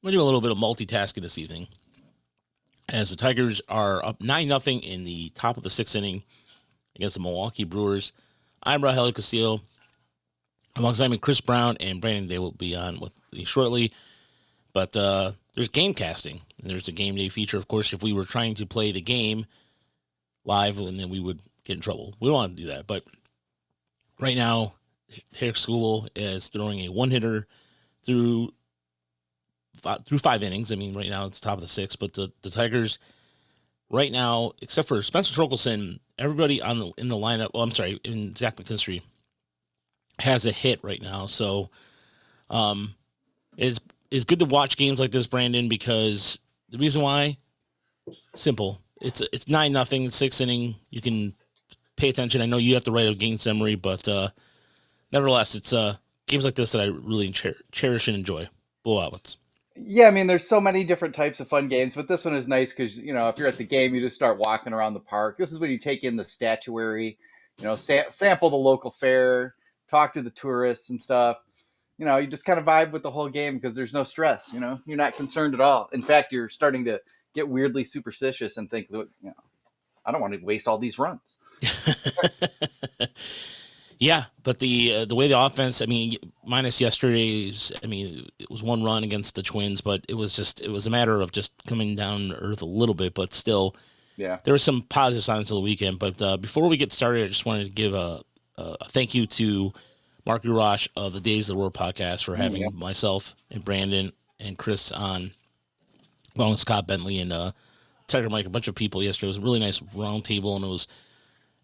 I'm going to do a little bit of multitasking this evening as the Tigers are up 9-0 in the top of the 6th inning against the Milwaukee Brewers. I'm Rafael Castillo. Alongside me, Chris Brown and Brandon Day will be on with me shortly. But there's game casting. And there's the game day feature. Of course, if we were trying to play the game live, and then we would get in trouble. We don't want to do that. But right now, Erie SeaWolves is throwing a one-hitter through 5 innings. I mean, right now it's top of the 6th, but the Tigers right now, except for Spencer Torkelson, everybody in the lineup. Well, I'm sorry, in Zach McKinstry has a hit right now. So, it's good to watch games like this, Brandon, because the reason why, simple. It's 9-0, 6th inning. You can pay attention. I know you have to write a game summary, but nevertheless, it's games like this that I really cherish and enjoy. Blowouts. Yeah, I mean, there's so many different types of fun games, but this one is nice because, if you're at the game, you just start walking around the park. This is when you take in the statuary, sample the local fare, talk to the tourists and stuff. You just kind of vibe with the whole game because there's no stress, you're not concerned at all. In fact, you're starting to get weirdly superstitious and think, I don't want to waste all these runs. Yeah, but the way the offense, I mean, minus yesterday's, I mean, it was 1 run against the Twins, but it was a matter of just coming down to earth a little bit, but still, yeah, there were some positive signs of the weekend. But before we get started, I just wanted to give a thank you to Mark Urash of the Days of the World podcast for having myself and Brandon and Chris on, along with Scott Bentley and Tiger Mike, a bunch of people yesterday. It was a really nice round table, and it was.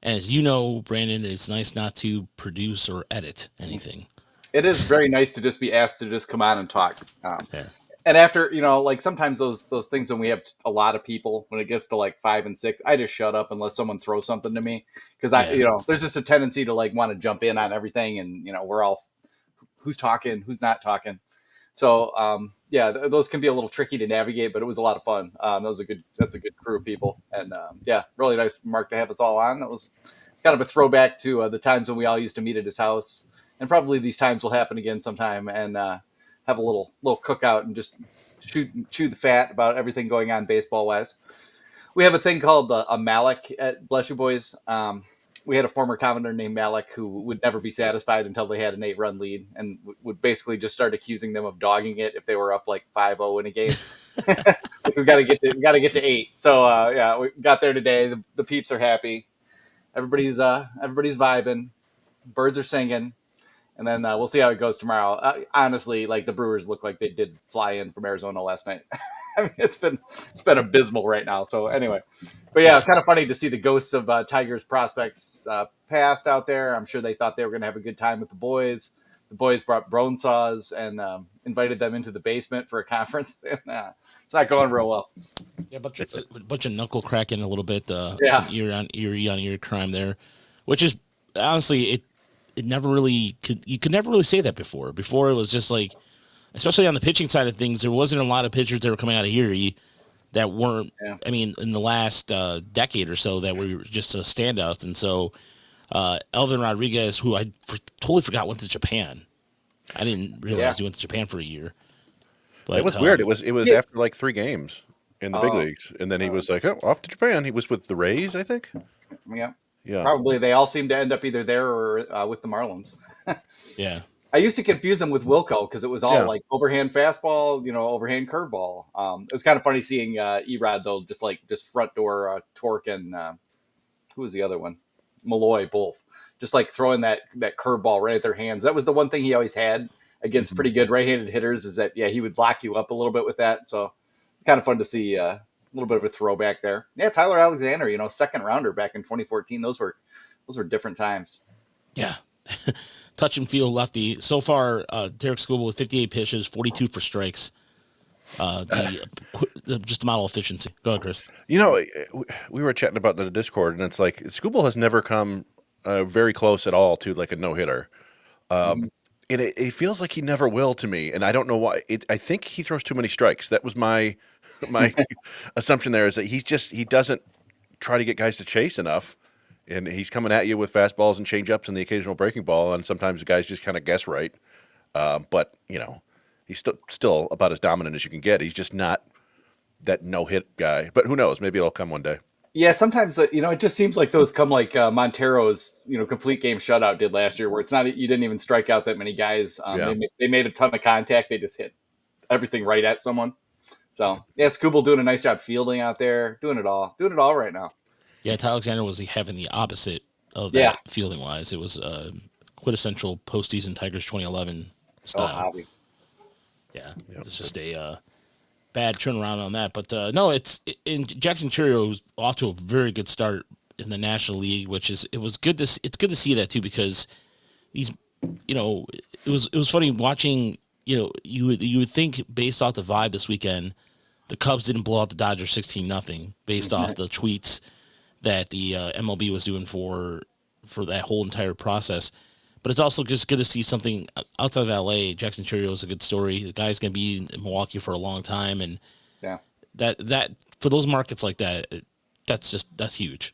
And as you know, Brandon, it's nice not to produce or edit anything. It is very nice to just be asked to just come on and talk. Yeah. And after, like sometimes those things when we have a lot of people, when it gets to like 5 and 6, I just shut up and let someone throw something to me. Because there's just a tendency to like want to jump in on everything. And, we're all, who's talking, who's not talking. So, those can be a little tricky to navigate, but it was a lot of fun. That's a good crew of people. And really nice, Mark, to have us all on. That was kind of a throwback to the times when we all used to meet at his house. And probably these times will happen again sometime, and have a little cookout and just chew the fat about everything going on baseball wise. We have a thing called a Malik at Bless You Boys. We had a former commentator named Malik who would never be satisfied until they had an 8-run lead, and would basically just start accusing them of dogging it if they were up like 5-0 in a game. we got to get to 8. So we got there today. The peeps are happy. Everybody's vibing. Birds are singing. And then we'll see how it goes tomorrow. Honestly, like the Brewers look like they did fly in from Arizona last night. I mean, it's been abysmal right now. So anyway, but yeah, kind of funny to see the ghosts of Tigers prospects passed out there. I'm sure they thought they were going to have a good time with the boys. The boys brought bone saws and invited them into the basement for a conference. And, it's not going real well. Yeah, a bunch of knuckle cracking a little bit. Some ear crime there, which is honestly it never really you could never really say that before. Before it was just like, especially on the pitching side of things, there wasn't a lot of pitchers that were coming out of Erie that weren't. Yeah. I mean, in the last decade or so, that were just standouts. And so, Elvin Rodriguez, who I totally forgot went to Japan. I didn't realize he went to Japan for a year. But it was weird. It was after like 3 games in the big leagues, and then he was like, off to Japan. He was with the Rays, I think. Yeah. Yeah. Probably they all seem to end up either there or with the Marlins. Yeah. I used to confuse them with Wilco because it was all like overhand fastball, overhand curveball. It's kind of funny seeing Erod though, just front door Torque and who was the other one? Malloy, both just like throwing that curveball right at their hands. That was the one thing he always had against pretty good right-handed hitters, is that he would lock you up a little bit with that. So it's kind of fun to see a little bit of a throwback there. Yeah, Tyler Alexander, second rounder back in 2014. Those were different times. Yeah. Touch and feel lefty. So far, Derek Skubal with 58 pitches, 42 for strikes. Just model efficiency. Go ahead, Chris. We were chatting about the Discord, and it's like Skubal has never come very close at all to like a no-hitter. And it feels like he never will to me, and I don't know why. I think he throws too many strikes. That was my assumption there, is that he doesn't try to get guys to chase enough, and he's coming at you with fastballs and changeups and the occasional breaking ball, and sometimes the guys just kind of guess right. But he's still about as dominant as you can get. He's just not that no-hit guy. But who knows? Maybe it'll come one day. Yeah, sometimes it just seems like those come like Montero's complete game shutout did last year, where it's not you didn't even strike out that many guys. They made a ton of contact. They just hit everything right at someone. So yeah, Skubal doing a nice job fielding out there, doing it all right now. Yeah, Ty Alexander was having the opposite of that fielding wise. It was quintessential postseason Tigers 2011 style. Oh, yeah, it's just a bad turnaround on that. But no, it's in Jackson Chourio was off to a very good start in the National League, which is it's good to see that too, because these it was funny watching. You would think based off the vibe this weekend, the Cubs didn't blow out the Dodgers 16-0 based off the tweets that the MLB was doing for that whole entire process. But it's also just good to see something outside of LA. Jackson Chourio is a good story. The guy's going to be in Milwaukee for a long time, and that for those markets like that, that's huge.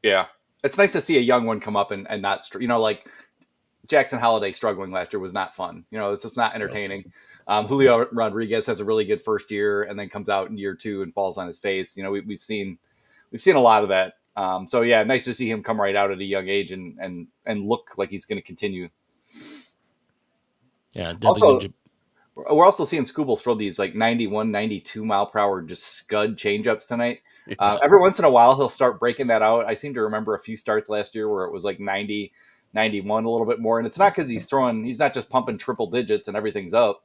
Yeah, it's nice to see a young one come up and not like Jackson Holiday struggling last year was not fun. It's just not entertaining. Julio Rodriguez has a really good first year and then comes out in year 2 and falls on his face. We've seen a lot of that. So yeah, nice to see him come right out at a young age and look like he's going to continue. Yeah. Also, we're also seeing Skubal throw these like 91, 92 mile per hour just scud changeups tonight. Every once in a while, he'll start breaking that out. I seem to remember a few starts last year where it was like 90, 91, a little bit more. And it's not because he's not just pumping triple digits and everything's up.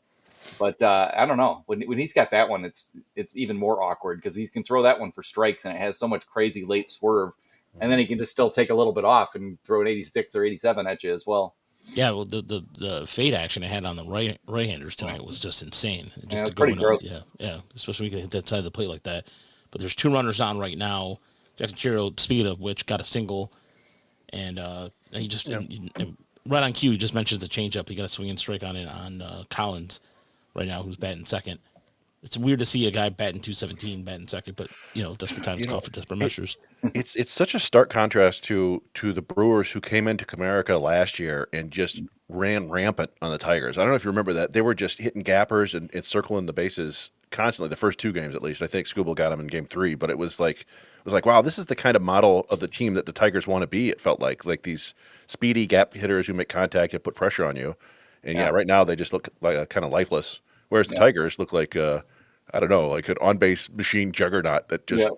But I don't know. When he's got that one, it's even more awkward because he can throw that one for strikes and it has so much crazy late swerve. And then he can just still take a little bit off and throw an 86 or 87 at you as well. Yeah, well, the fade action it had on the right-handers tonight was just insane. Just it's pretty gross. Yeah, especially when you can hit that side of the plate like that. But there's 2 runners on right now. Jackson Chourio, speaking of which, got a single. And he just and right on cue, he just mentions the changeup. He got a swing and strike on it on Collins right now, who's batting second. It's weird to see a guy batting 217, batting second, but desperate times call for desperate measures. It's such a stark contrast to the Brewers who came into Comerica last year and just ran rampant on the Tigers. I don't know if you remember that. They were just hitting gappers and circling the bases constantly. The first 2 games, at least. I think Skubal got them in game 3, but it was like, wow, this is the kind of model of the team that the Tigers want to be. It felt like these speedy gap hitters who make contact and put pressure on you. And right now they just look like kind of lifeless. Whereas the Tigers look like, I don't know, like an on-base machine juggernaut that just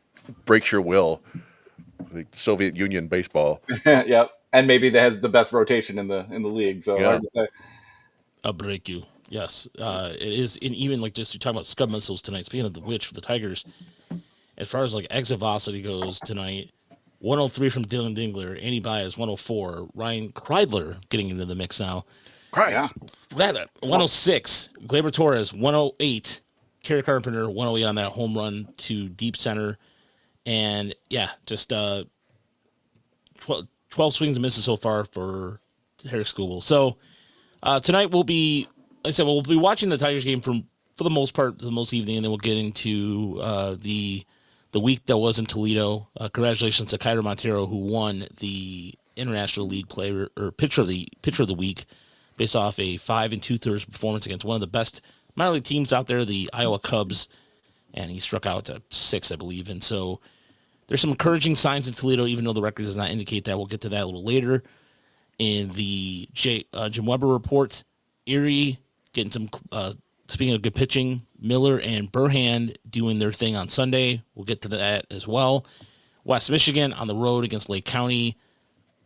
breaks your will. Like Soviet Union baseball. Yep. And maybe that has the best rotation in the league. So hard to say. I'll break you. Yes. It is. And even like just you're talking about Scud missiles tonight. Speaking of which, for the Tigers, as far as like exit velocity goes tonight, 103 from Dylan Dingler, Andy Baez 104, Ryan Kreidler getting into the mix now. Right. Yeah. 106, Gleyber Torres 108, Kerry Carpenter 108 on that home run to deep center, and just 12 swings and misses so far for Harry Skubal. So tonight we'll be watching the Tigers game for the most part, the most evening, and then we'll get into the week that was in Toledo. Congratulations to Kaiser Montero, who won the International League Player or Pitcher of the Week, based off a 5 2/3 performance against one of the best minor league teams out there, the Iowa Cubs, and he struck out at 6, I believe. And so there's some encouraging signs in Toledo, even though the record does not indicate that. We'll get to that a little later. In the Jim Weber report, Erie getting some, speaking of good pitching, Miller and Burhan doing their thing on Sunday. We'll get to that as well. West Michigan on the road against Lake County.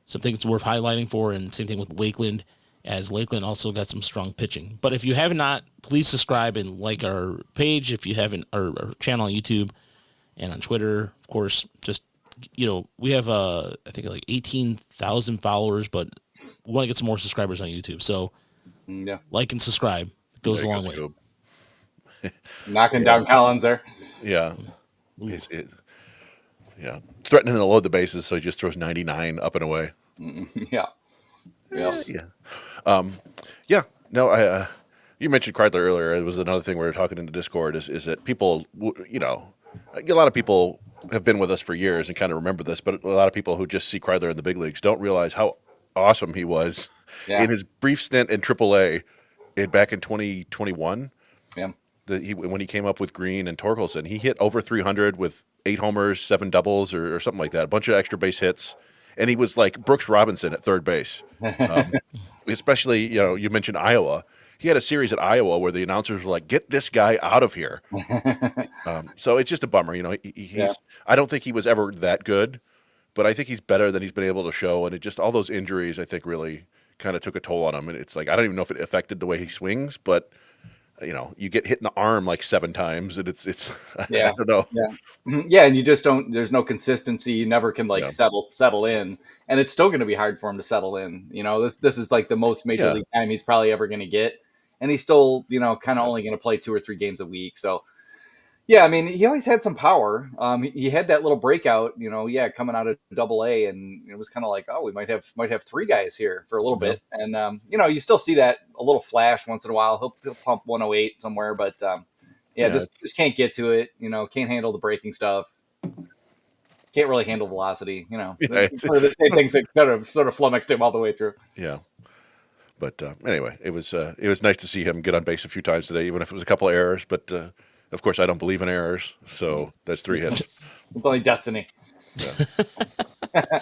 Some things worth highlighting for, and same thing with Lakeland, as Lakeland also got some strong pitching. But if you have not, please subscribe and like our page. If you haven't, our channel on YouTube and on Twitter, of course, just, we have, I think like 18,000 followers, but we want to get some more subscribers on YouTube. So like and subscribe. It goes a long way. Knocking down Collins there. Yeah. Threatening to load the bases, so he just throws 99 up and away. Yeah. Yes. Yeah. No, you mentioned Kreidler earlier. It was another thing we were talking in the Discord is that people, a lot of people have been with us for years and kind of remember this, but a lot of people who just see Kreidler in the big leagues don't realize how awesome he was in his brief stint in AAA back in 2021. when he came up with Green and Torkelson, he hit over 300 with 8 homers, 7 doubles, or something like that. A bunch of extra base hits, and he was like Brooks Robinson at third base. Especially, you mentioned Iowa. He had a series at Iowa where the announcers were like, "Get this guy out of here." So it's just a bummer. I don't think he was ever that good, but I think he's better than he's been able to show. And it just all those injuries, I think, really kind of took a toll on him. And it's like I don't even know if it affected the way he swings, but you get hit in the arm like 7 times, and it's I don't know. And you just don't. There's no consistency. You never can settle in, and it's still going to be hard for him to settle in. This is like the most major league time he's probably ever going to get, and he's still kind of only going to play 2 or 3 games a week. So. Yeah, I mean, he always had some power. He had that little breakout, coming out of Double-A, and it was kind of like, oh, we might have 3 guys here for a little bit, and you still see that a little flash once in a while. He'll pump 108 somewhere, but just can't get to it. Can't handle the breaking stuff. Can't really handle velocity. It's one of the same things that sort of flummoxed him all the way through. Yeah. But anyway, it was nice to see him get on base a few times today, even if it was a couple of errors, but. Of course, I don't believe in errors, so that's 3 hits. It's only destiny. Yeah.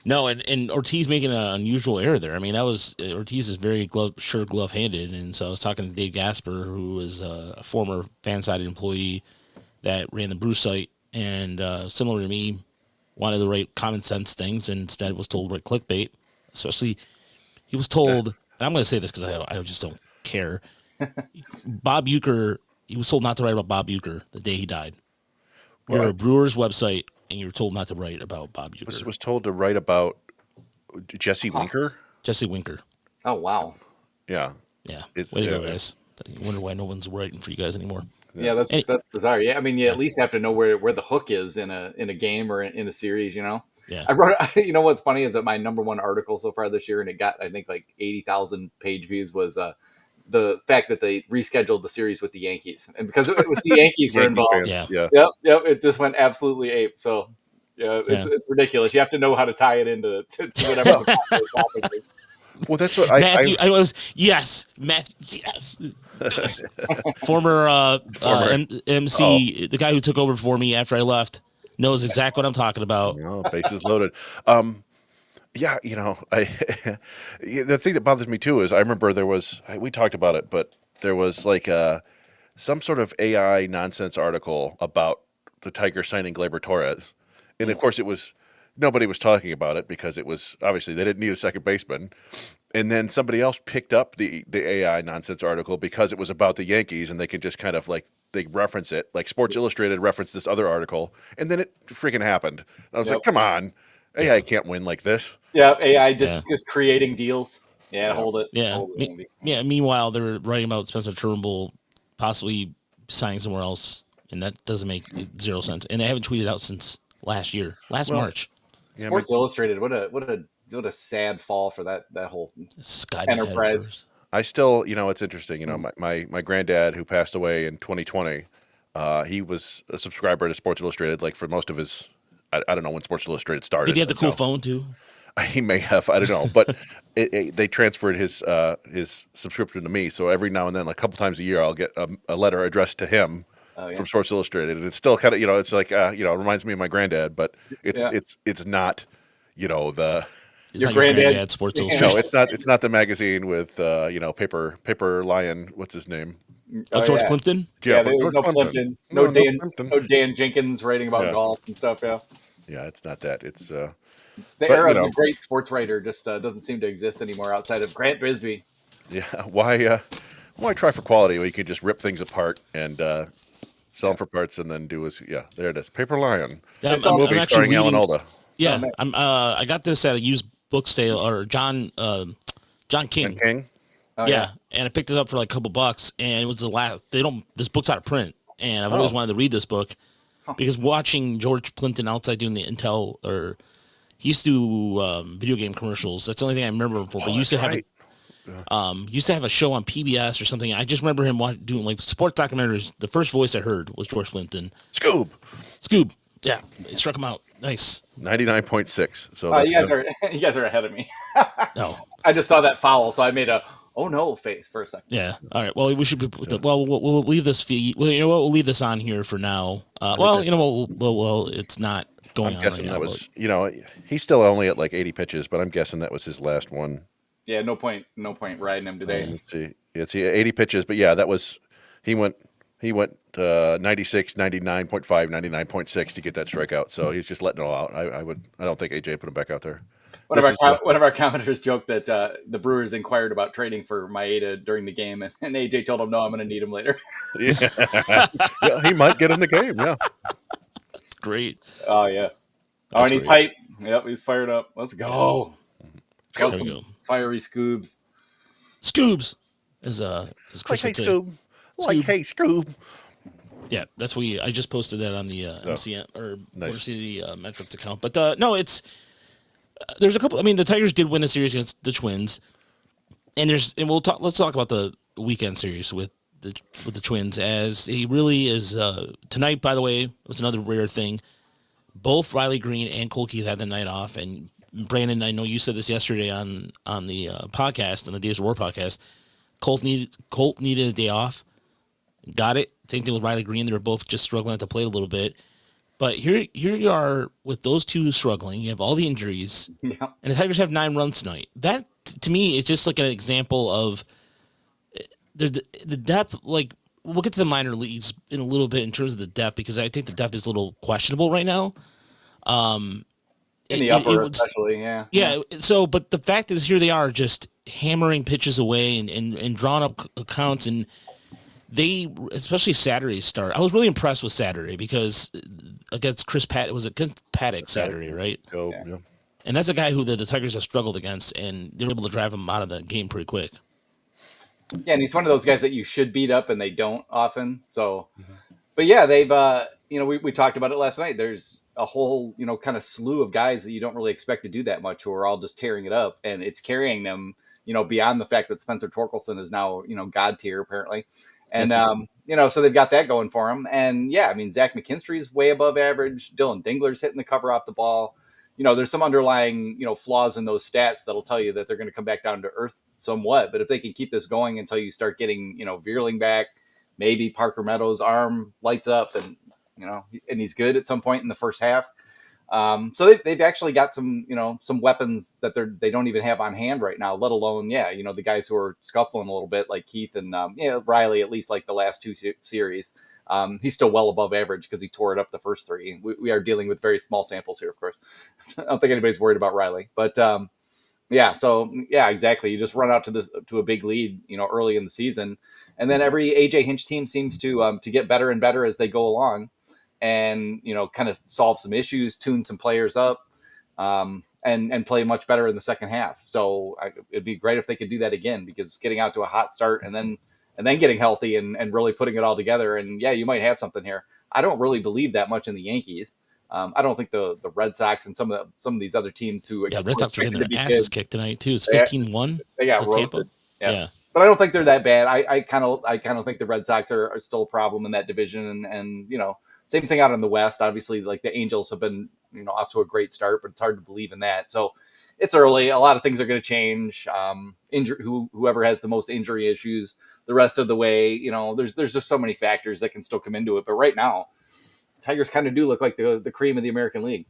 No, and Ortiz making an unusual error there. I mean, that was Ortiz is very glove-handed, and so I was talking to Dave Gasper, who was a former fan-sided employee that ran the Brew site, and similar to me, wanted to write common sense things, and instead was told to write clickbait. Especially, he was told, and I'm going to say this because I just don't care. Bob Uecker. He was told not to write about Bob Uecker the day he died. You're a Brewers website, and you were told not to write about Bob Uecker. Was told to write about Jesse Winker? Jesse Winker. Oh, wow. Yeah. Yeah. Way to go, guys. I wonder why no one's writing for you guys anymore. Yeah, that's bizarre. Yeah, I mean, you at least have to know where the hook is in a game or in a series, Yeah. I wrote. What's funny is that my number 1 article so far this year, and it got, I think, like 80,000 page views, was the fact that they rescheduled the series with the Yankees, and because it was the Yankees were involved, yep, it just went absolutely ape. So, it's ridiculous. You have to know how to tie it into whatever the topic is. Well, that's what Matthew. Yes. Former MC, the guy who took over for me after I left, knows exactly what I'm talking about. Bases loaded. Yeah, the thing that bothers me too is I remember we talked about it, but there was like some sort of AI nonsense article about the Tigers signing Gleyber Torres, and of course nobody was talking about it because it was obviously they didn't need a second baseman, and then somebody else picked up the AI nonsense article because it was about the Yankees, and they can just kind of like they reference it, like Sports Illustrated referenced this other article, and then it freaking happened. And I was like, come on. AI can't win like this. Yeah, AI just creating deals. Hold it. Yeah. Hold it. Meanwhile, they're writing about Spencer Turnbull possibly signing somewhere else, and that doesn't make 0 sense. And they haven't tweeted out since last March. Sports Illustrated. What a sad fall for that whole enterprise. I still, it's interesting. My granddad who passed away in 2020, he was a subscriber to Sports Illustrated, like for most of his. I don't know when Sports Illustrated started. Did he have the cool phone too? He may have. I don't know, but they transferred his subscription to me. So every now and then, like a couple times a year, I'll get a letter addressed to him from Sports Illustrated, and it's still kind of it's like it reminds me of my granddad, but it's not your granddad's Sports Illustrated. No, it's not the magazine with paper lion. What's his name? George Plimpton? Yeah, there was no Plimpton. No Dan Jenkins writing about golf and stuff, Yeah, it's not that. It's the era of the great sports writer just doesn't seem to exist anymore outside of Grant Brisbee. Yeah, why try for quality when you could just rip things apart and sell them for parts and then do there it is. Paper Lion. Yeah, it's a movie starring Alan Alda. Yeah, I got this at a used book sale or John King. John King? Oh, and I picked it up for like a couple bucks, and it was the last. This book's out of print, and I've always wanted to read this book because watching George Plimpton outside doing the Intel, or he used to do video game commercials. That's the only thing I remember him for. But he used to have a show on PBS or something. I just remember him doing like sports documentaries. The first voice I heard was George Plimpton. Scoob. Yeah, it struck him out. Nice. 99.6. So you guys are ahead of me. No, I just saw that foul, so I made a Oh no, face for a second. Yeah. All right. Well, we should. We'll leave this feed. Well, you know what? We'll leave this on here for now. Well, you know what? Well, it's not going I'm on guessing right that now. was, he's still only at like 80 pitches, but I'm guessing that was his last one. Yeah, no point riding him today. Let's see. It's 80 pitches, but yeah, that was he went 96, 99.5, 99.6 to get that strikeout. So he's just letting it all out. I don't think AJ put him back out there. One of our commenters joked that the Brewers inquired about trading for Maeda during the game, and AJ told him, "No, I'm going to need him later." Yeah. Yeah, he might get in the game. Yeah, That's great. Oh yeah. That's and he's great. hyped. Yep, he's fired up. Let's go. There we go. Fiery Scoobs. Scoobs is Chris would say. Scoob. Hey, Scoob. Yeah, that's what I just posted that on the MCM or Nice. Motor City Metrics account. But no, it's there's a couple. I mean, the Tigers did win a series against the Twins, and let's talk about the weekend series with the Twins, as he really is tonight. By the way, was another rare thing. Both Riley Green and Colt Keith had the night off, and Brandon, I know you said this yesterday on the podcast, on the Days of War podcast. Colt needed a day off. Got it. Same thing with Riley Green. They were both just struggling at the plate a little bit. But here you are with those two struggling. You have all the injuries, and the Tigers have 9 runs tonight. That, to me, is just like an example of the depth. Like, we'll get to the minor leagues in a little bit in terms of the depth, because I think the depth is a little questionable right now. In the upper, especially, yeah. Yeah. So, but the fact is, here they are just hammering pitches away and drawing up accounts, and they, especially Saturday's start. I was really impressed with Saturday because against Chris Paddock Saturday, right? Yeah. And that's a guy who the Tigers have struggled against, and they were able to drive him out of the game pretty quick. Yeah, and he's one of those guys that you should beat up, and they don't often. So, but yeah, they've we talked about it last night. There's a whole kind of slew of guys that you don't really expect to do that much, who are all just tearing it up, and it's carrying them. Beyond the fact that Spencer Torkelson is now god tier apparently. And, so they've got that going for them. And, yeah, I mean, Zach McKinstry's way above average. Dylan Dingler's hitting the cover off the ball. There's some underlying, flaws in those stats that'll tell you that they're going to come back down to earth somewhat. But if they can keep this going until you start getting, Veerling back, maybe Parker Meadows' arm lights up and, and he's good at some point in the first half. So they've actually got some weapons that they don't even have on hand right now, let alone, the guys who are scuffling a little bit, like Keith and, Riley, at least like the last 2 series. He's still well above average because he tore it up the first 3. We are dealing with very small samples here, of course. I don't think anybody's worried about Riley, but, exactly. You just run out to a big lead, early in the season. And then every AJ Hinch team seems to get better and better as they go along. And, kind of solve some issues, tune some players up, and play much better in the second half. So it'd be great if they could do that again, because getting out to a hot start and then getting healthy and really putting it all together. And you might have something here. I don't really believe that much in the Yankees. I don't think the Red Sox and some of these other teams who Red Sox are getting their asses kicked tonight too. It's 15-1. They got roasted. Yeah. But I don't think they're that bad. I kind of think the Red Sox are still a problem in that division, and same thing out in the West. Obviously, like the Angels have been, off to a great start, but it's hard to believe in that. So it's early. A lot of things are going to change. Whoever has the most injury issues the rest of the way, there's just so many factors that can still come into it. But right now, Tigers kind of do look like the cream of the American League.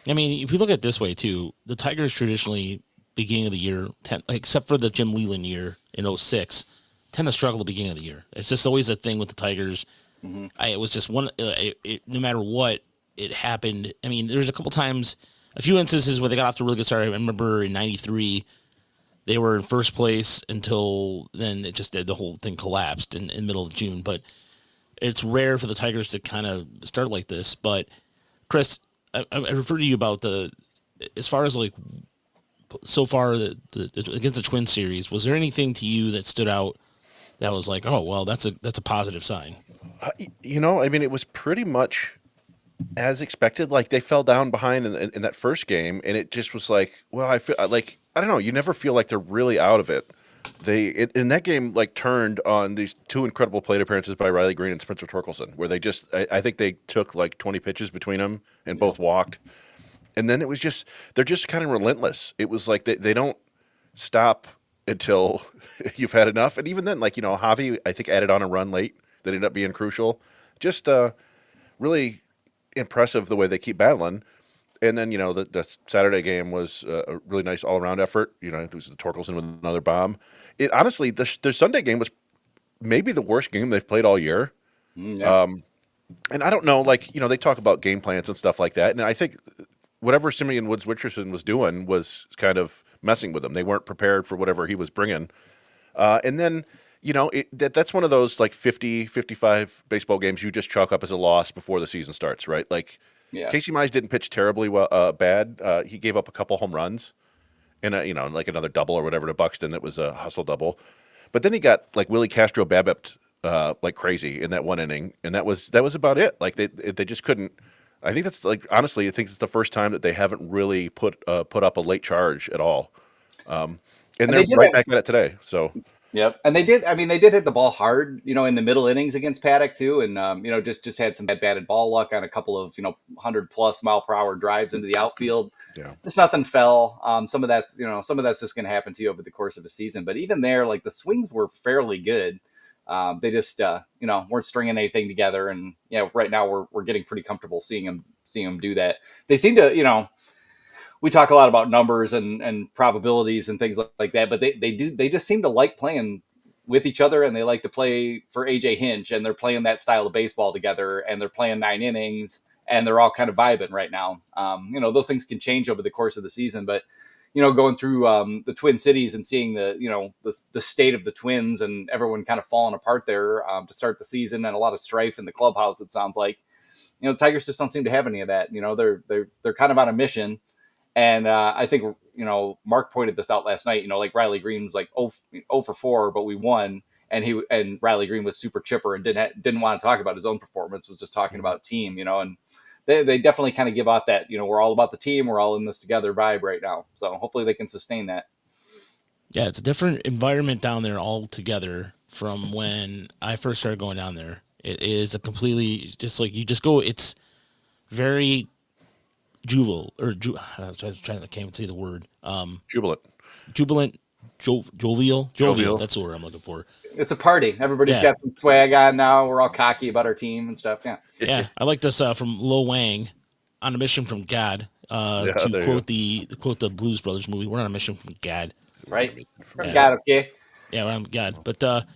I mean, if you look at it this way too, the Tigers traditionally, beginning of the year, except for the Jim Leland year in 2006, tend to struggle at the beginning of the year. It's just always a thing with the Tigers. Mm-hmm. It was just one. No matter what, it happened. I mean, there's a few instances where they got off to a really good start. I remember in '93, they were in first place until then. The whole thing collapsed in the middle of June. But it's rare for the Tigers to kind of start like this. But Chris, I refer to you about as far as like so far against the Twins series. Was there anything to you that stood out that was like, oh well, that's a positive sign? I mean, it was pretty much as expected. Like, they fell down behind in that first game, and it just was like, well, I feel like, I don't know, you never feel like they're really out of it. In that game, like, turned on these 2 incredible plate appearances by Riley Green and Spencer Torkelson, where they just, I think they took like 20 pitches between them and both walked. And then it was just, they're just kind of relentless. It was like they don't stop until you've had enough. And even then, like, Javi, I think, added on a run late that ended up being crucial. Just really impressive the way they keep battling. And then, the Saturday game was a really nice all-around effort. It was the Torkelson with another bomb. Honestly, the Sunday game was maybe the worst game they've played all year. Yeah. And I don't know, like, they talk about game plans and stuff like that. And I think whatever Simeon Woods Richardson was doing was kind of messing with them. They weren't prepared for whatever he was bringing. And then, that's one of those like 50, 55 baseball games you just chalk up as a loss before the season starts, right? Like, Yeah. Casey Mize didn't pitch terribly bad. He gave up a couple home runs and, like another double or whatever to Buxton that was a hustle double. But then he got like Willie Castro BABIP'd like crazy in that one inning, and that was about it. Like they just couldn't. I think that's like, honestly, I think it's the first time that they haven't really put up a late charge at all. And they're right back at it today. So. Yep, and they did. I mean, they did hit the ball hard, in the middle innings against Paddock too, and just had some batted ball luck on a couple of 100+ mile per hour drives into the outfield. Yeah, just nothing fell. Some of that's just going to happen to you over the course of the season. But even there, like the swings were fairly good. They just weren't stringing anything together, and right now we're getting pretty comfortable seeing them do that. They seem to we talk a lot about numbers and probabilities and things like that, but they just seem to like playing with each other, and they like to play for AJ Hinch, and they're playing that style of baseball together, and they're playing 9 innings, and they're all kind of vibing right now. Those things can change over the course of the season, but going through the Twin Cities and seeing the state of the Twins and everyone kind of falling apart there to start the season, and a lot of strife in the clubhouse, it sounds like. The Tigers just don't seem to have any of that. They're kind of on a mission. And I think, Mark pointed this out last night, like Riley Green was like 0 for 4, but we won. And Riley Green was super chipper and didn't want to talk about his own performance, was just talking about team, and they definitely kind of give off that, we're all about the team, we're all in this together vibe right now. So hopefully they can sustain that. Yeah, it's a different environment down there altogether from when I first started going down there. It is a completely, just like you just go, it's very juvenile, or I can't even say the word. Jubilant, jovial. That's the word I'm looking for. It's a party. Everybody's got some swag on now. We're all cocky about our team and stuff. Yeah. I like this from Lo Wang, on a mission from God. To quote the Blues Brothers movie, we're on a mission from God. Right. From God, okay. Yeah, we're on God. But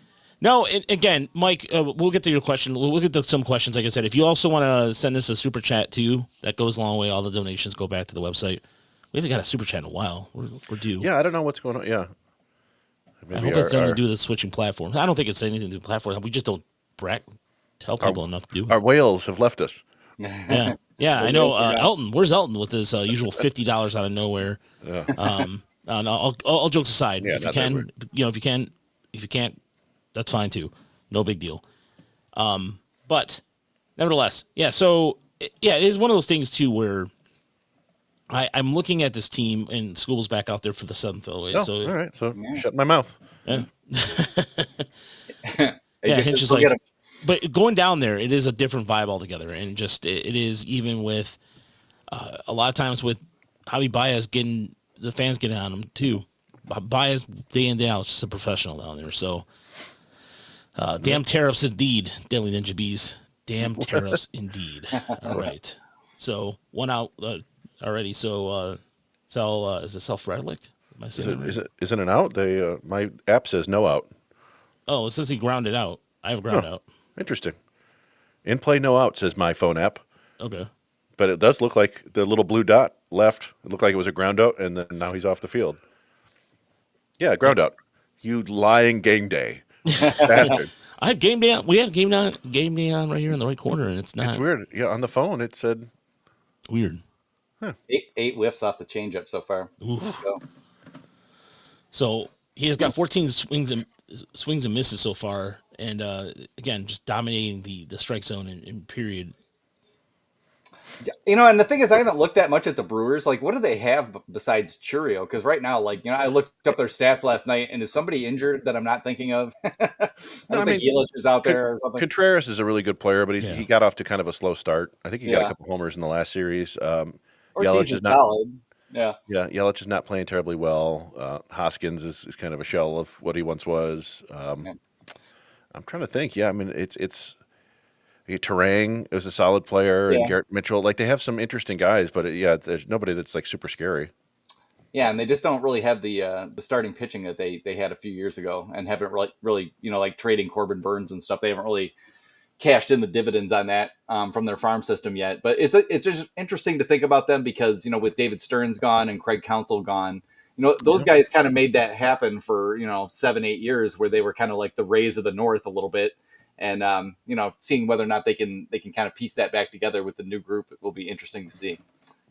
no, again, Mike, we'll get to your question. We'll get to some questions. Like I said, if you also want to send us a super chat too, that goes a long way. All the donations go back to the website. We haven't got a super chat in a while. We're due. Yeah, I don't know what's going on. Yeah. Maybe I hope it's something to do with the switching platform. I don't think it's anything to do with platform. We just don't tell people enough to do it. Our whales have left us. Yeah. I know. Elton, where's Elton with his usual $50 out of nowhere? Yeah. No, all jokes aside, if you can, if you can't, that's fine too. No big deal. But nevertheless, so it is one of those things too where I'm looking at this team, and Skubal's back out there for the 7th away. So all right, so shut my mouth. Yeah. Hinch is like, but going down there, it is a different vibe altogether, and just it is, even with a lot of times with Javi Baez getting the fans getting on him too. Baez day in day out is just a professional down there. So damn tariffs indeed, Daily Ninja Bees. Damn tariffs indeed. All right. So one out already. So Sal, is it Sal Frederick? Am I saying is it an out? They my app says no out. Oh, it says he grounded out. I have ground out. Interesting. In play, no out, says my phone app. Okay. But it does look like the little blue dot left. It looked like it was a ground out, and then now he's off the field. Yeah, ground out. You lying game day bastard. I have game day on. We have game day on right here in the right corner, and it's not. It's weird. Yeah, on the phone it said weird. Huh. Eight whiffs off the changeup so far. So he has got 14 swings and misses so far, and again, just dominating the strike zone in period. And the thing is, I haven't looked that much at the Brewers. Like, what do they have besides Churio? Because right now, I looked up their stats last night, and is somebody injured that I'm not thinking of? I think Yelich is out there or something. Contreras is a really good player, but he got off to kind of a slow start. I think he got a couple homers in the last series. Ortiz is solid. Yeah. Yeah, Yelich is not playing terribly well. Hoskins is kind of a shell of what he once was. Yeah. I'm trying to think. Yeah, I mean it's Terang is a solid player, and Yeah. Garrett Mitchell. Like they have some interesting guys, but yeah, there's nobody that's like super scary. Yeah, and they just don't really have the starting pitching that they had a few years ago, and haven't really like trading Corbin Burns and stuff. They haven't really cashed in the dividends on that from their farm system yet. But it's just interesting to think about them because with David Stearns gone and Craig Counsell gone, those guys kind of made that happen for 7-8 years where they were kind of like the Rays of the North a little bit. And seeing whether or not they can kind of piece that back together with the new group, it will be interesting to see.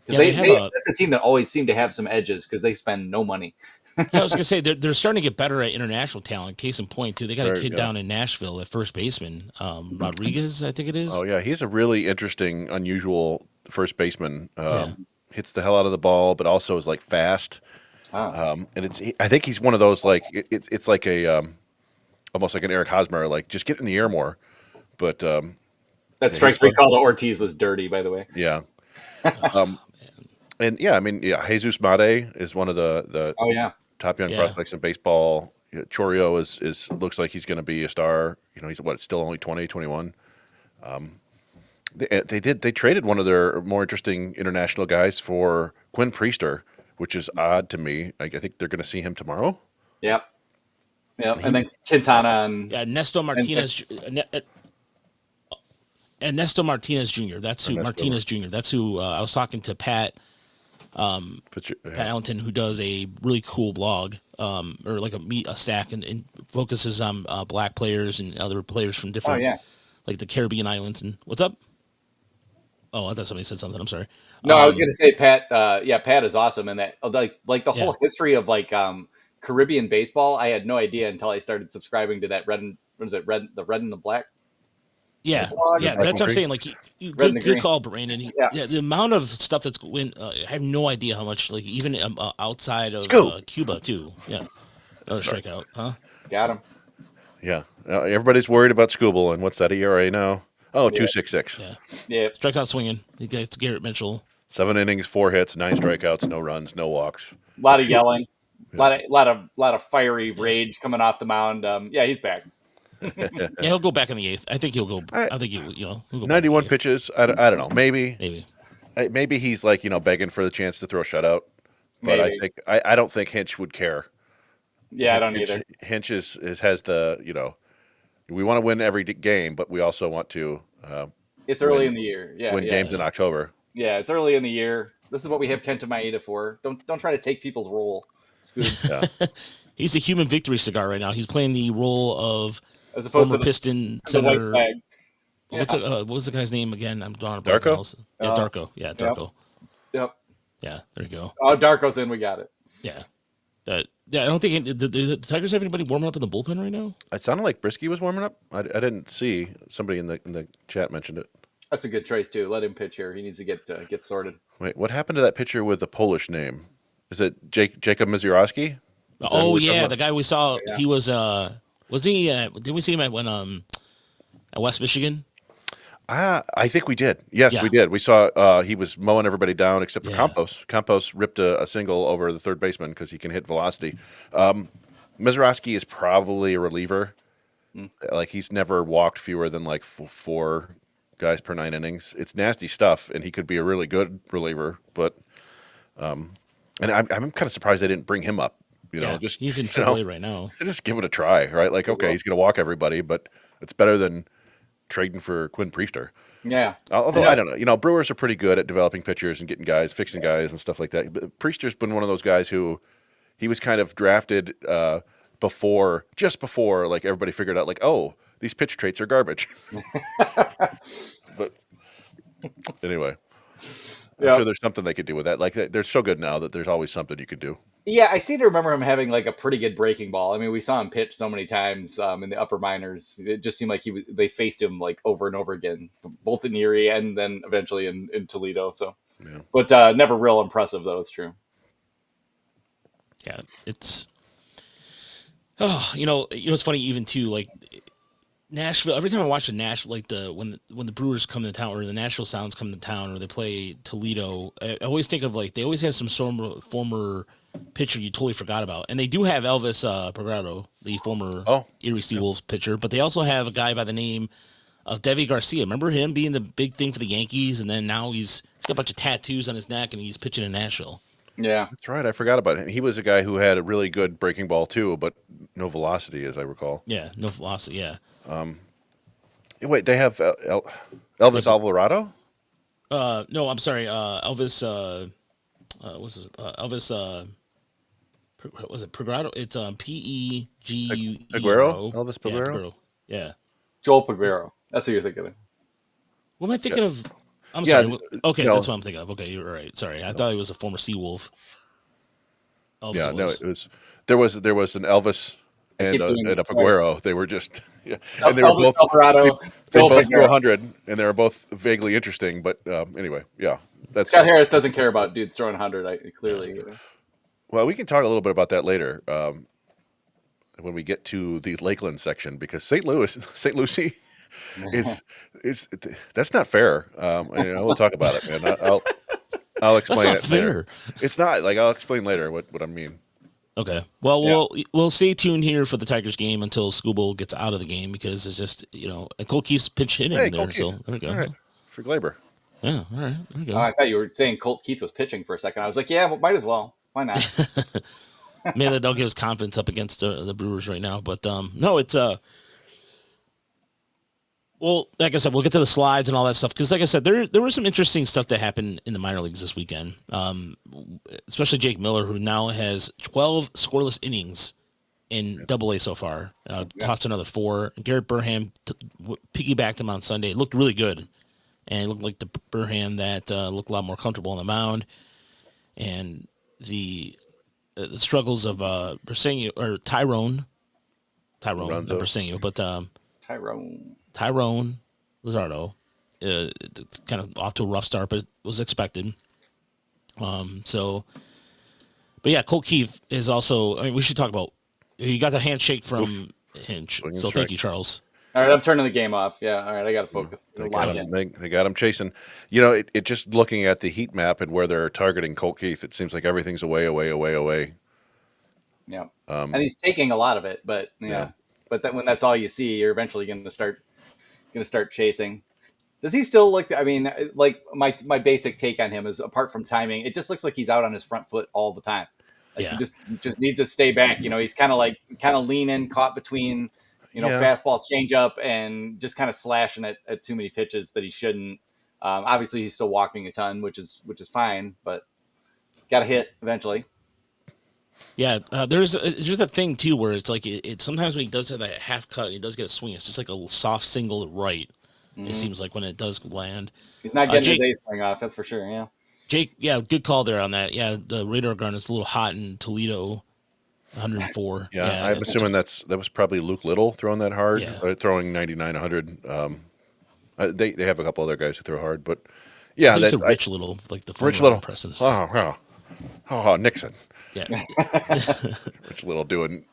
Because that's a team that always seem to have some edges because they spend no money. I was gonna say they're starting to get better at international talent. Case in point, too, they got a kid down in Nashville at first baseman, Rodriguez, I think it is. Oh yeah, he's a really interesting, unusual first baseman. Hits the hell out of the ball, but also is like fast. And I think he's one of those like it's like a almost like an Eric Hosmer, like just get in the air more. But that strike three call to Ortiz was dirty, by the way. Yeah. And yeah, I mean, Jesus Mate is one of the top young prospects in baseball. Chorio is looks like he's going to be a star. He's still only 20, 21. They traded one of their more interesting international guys for Quinn Priester, which is odd to me. I think they're going to see him tomorrow. Yep. And then Quintana and Ernesto Martinez. Ernesto Martinez Jr. That's who Martinez Jr. That's who I was talking to Pat Allenton, who does a really cool blog, or like a stack, and focuses on black players and other players from different, like the Caribbean islands. And what's up? Oh, I thought somebody said something. I'm sorry. No, I was going to say Pat. Pat is awesome, and that like the whole history of like Caribbean baseball. I had no idea until I started subscribing to that the red and the black. Yeah, that's what I'm saying. Like, good call, Brandon. The amount of stuff that's going. I have no idea how much. Like, even outside of Cuba, too. Yeah, another strikeout, huh? Got him. Yeah, everybody's worried about Skubal, and what's that ERA now? Oh, 2.66. Yeah. Strikes out swinging. He gets Garrett Mitchell. 7 innings, 4 hits, 9 strikeouts, no runs, no walks. A lot of yelling. A lot of fiery rage coming off the mound. He's back. He'll go back in the 8th. I think he'll go. I think he'll go 91 pitches. I don't know. Maybe he's like begging for the chance to throw a shutout. But I don't think Hinch would care. Yeah, I don't either. Hinch has the we want to win every game, but we also want to. It's early in the year. Win games in October. Yeah, it's early in the year. This is what we have Kenta Maeda for. Don't try to take people's role. He's a human victory cigar right now. He's playing the role of as opposed former Piston center. What was the guy's name again? I'm drawing a blank. Darko? Yeah, Darko. Yeah, Darko. Yep. Yeah, there you go. Oh, Darko's in. We got it. Yeah. I don't think the Tigers have anybody warming up in the bullpen right now. It sounded like Brisky was warming up. I didn't see somebody in the chat mentioned it. That's a good choice too. Let him pitch here. He needs to get sorted. Wait, what happened to that pitcher with the Polish name? Is it Jacob Mizurowski? Oh yeah, the guy we saw. Yeah. He was he? Did we see him at West Michigan? I think we did. Yes, we did. We saw he was mowing everybody down except for Campos. Campos ripped a single over the third baseman because he can hit velocity. Mizurowski is probably a reliever. Like he's never walked fewer than like 4 guys per 9 innings. It's nasty stuff, and he could be a really good reliever. But and I'm kind of surprised they didn't bring him up. Just he's in AAA right now. Just give it a try, right? Like, okay, he's going to walk everybody, but it's better than trading for Quinn Priester. Yeah. Although I don't know. Brewers are pretty good at developing pitchers and getting guys, fixing guys and stuff like that. But Priester's been one of those guys who he was kind of drafted just before like everybody figured out like, oh, these pitch traits are garbage. But anyway, I'm sure there's something they could do with that. Like they're so good now that there's always something you could do. Yeah, I seem to remember him having like a pretty good breaking ball. I mean, we saw him pitch so many times in the upper minors. It just seemed like they faced him like over and over again, both in Erie and then eventually in Toledo. So, but never real impressive though. It's true. Yeah, it's it's funny even too. Like Nashville. Every time I watch the Nashville, like when the Brewers come to town or the Nashville Sounds come to town or they play Toledo, I always think of like they always have some former pitcher you totally forgot about, and they do have Elvis Pregrado, the former Erie SeaWolves pitcher, but they also have a guy by the name of Devi Garcia. Remember him being the big thing for the Yankees, and then now he's got a bunch of tattoos on his neck and he's pitching in Nashville. Yeah, that's right. I forgot about him. He was a guy who had a really good breaking ball too, but no velocity, as I recall. Yeah, no velocity. Yeah. Wait, they have Elvis Alvarado? No, I'm sorry. Elvis. What's his? Elvis. What was it Pregrado? It's Peguero. Elvis Peguero. Yeah, yeah. Joel Peguero. That's who you're thinking of. What am I thinking of? I'm sorry. Okay, that's what I'm thinking of. Okay, you're right. Sorry, I thought he was a former SeaWolf. Yeah, no, it was. There was an Elvis and a Peguero. They were just, and they were both Alvarado, they both threw 100, and they were both vaguely interesting. But anyway, yeah, that's Scott Harris doesn't care about dudes throwing 100. Clearly. Well, we can talk a little bit about that later when we get to the Lakeland section, because St. Lucie is that's not fair. We'll talk about it, man. I'll explain it later. It's not like I'll explain later what I mean. Okay. Well, we'll stay tuned here for the Tigers game until Skubal gets out of the game, because it's just and Colt Keith's pinch hitting there. Colt so Keith. there we go. All right. For Glaber. Yeah. All right. There we go. Oh, I thought you were saying Colt Keith was pitching for a second. I was like, yeah, well, might as well. Why not? Maybe they'll give us confidence up against the Brewers right now, but no, it's well, like I said, we'll get to the slides and all that stuff, because, like I said, there was some interesting stuff that happened in the minor leagues this weekend. Especially Jake Miller, who now has 12 scoreless innings in Double A so far. Tossed another 4. Garrett Burham piggybacked him on Sunday. It looked really good, and it looked like the Burham that looked a lot more comfortable on the mound. And the struggles of Bersenio or Tyrone, not Bersenio, but Tyrone Lizardo, kind of off to a rough start, but it was expected. But yeah, Colt Keith is also. I mean, we should talk about. He got the handshake from Hinch, so thank you, Charles. All right, I'm turning the game off. Yeah, all right, I got to focus. They got him chasing. It just looking at the heat map and where they're targeting Colt Keith, it seems like everything's away. Yeah, and he's taking a lot of it, but but when that's all you see, you're eventually going to start chasing. Does he still look? I mean, like my basic take on him is, apart from timing, it just looks like he's out on his front foot all the time. Like he just needs to stay back. He's kind of leaning, caught between. Fastball, changeup, and just kind of slashing at too many pitches that he shouldn't. Obviously, he's still walking a ton, which is fine, but got to hit eventually. Yeah, there's a thing too where it's like it sometimes when he does have that half cut, he does get a swing. It's just like a soft single to right. Mm-hmm. It seems like when it does land, he's not getting his ace swing off. That's for sure. Yeah, Jake. Yeah, good call there on that. Yeah, the radar gun is a little hot in Toledo. 104. Yeah, I'm assuming that was probably Luke Little throwing that hard, throwing 99, 100. They have a couple other guys who throw hard, but yeah, that's Rich Little, like the Rich Little. Impressions. Nixon. Yeah, Rich Little doing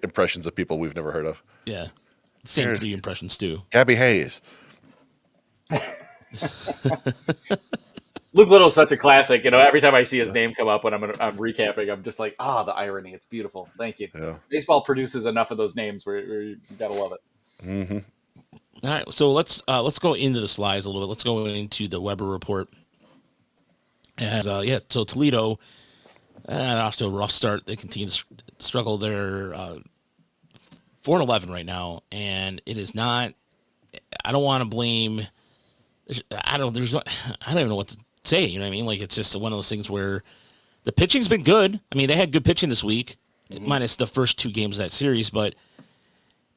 impressions of people we've never heard of. Yeah, same 3 impressions too. Gabby Hayes. Luke Little's such a classic. Every time I see his name come up when I'm recapping, I'm just like, the irony. It's beautiful. Thank you. Yeah. Baseball produces enough of those names where you gotta love it. Mm-hmm. All right, so let's go into the slides a little bit. Let's go into the Weber report. It has so Toledo off to a rough start. They continue to struggle. They're 4-11 right now, and it is not. I don't want to blame. I don't even know what to say. You know what I mean? Like, it's just one of those things where the pitching's been good. I mean, they had good pitching this week, minus the first 2 games of that series, but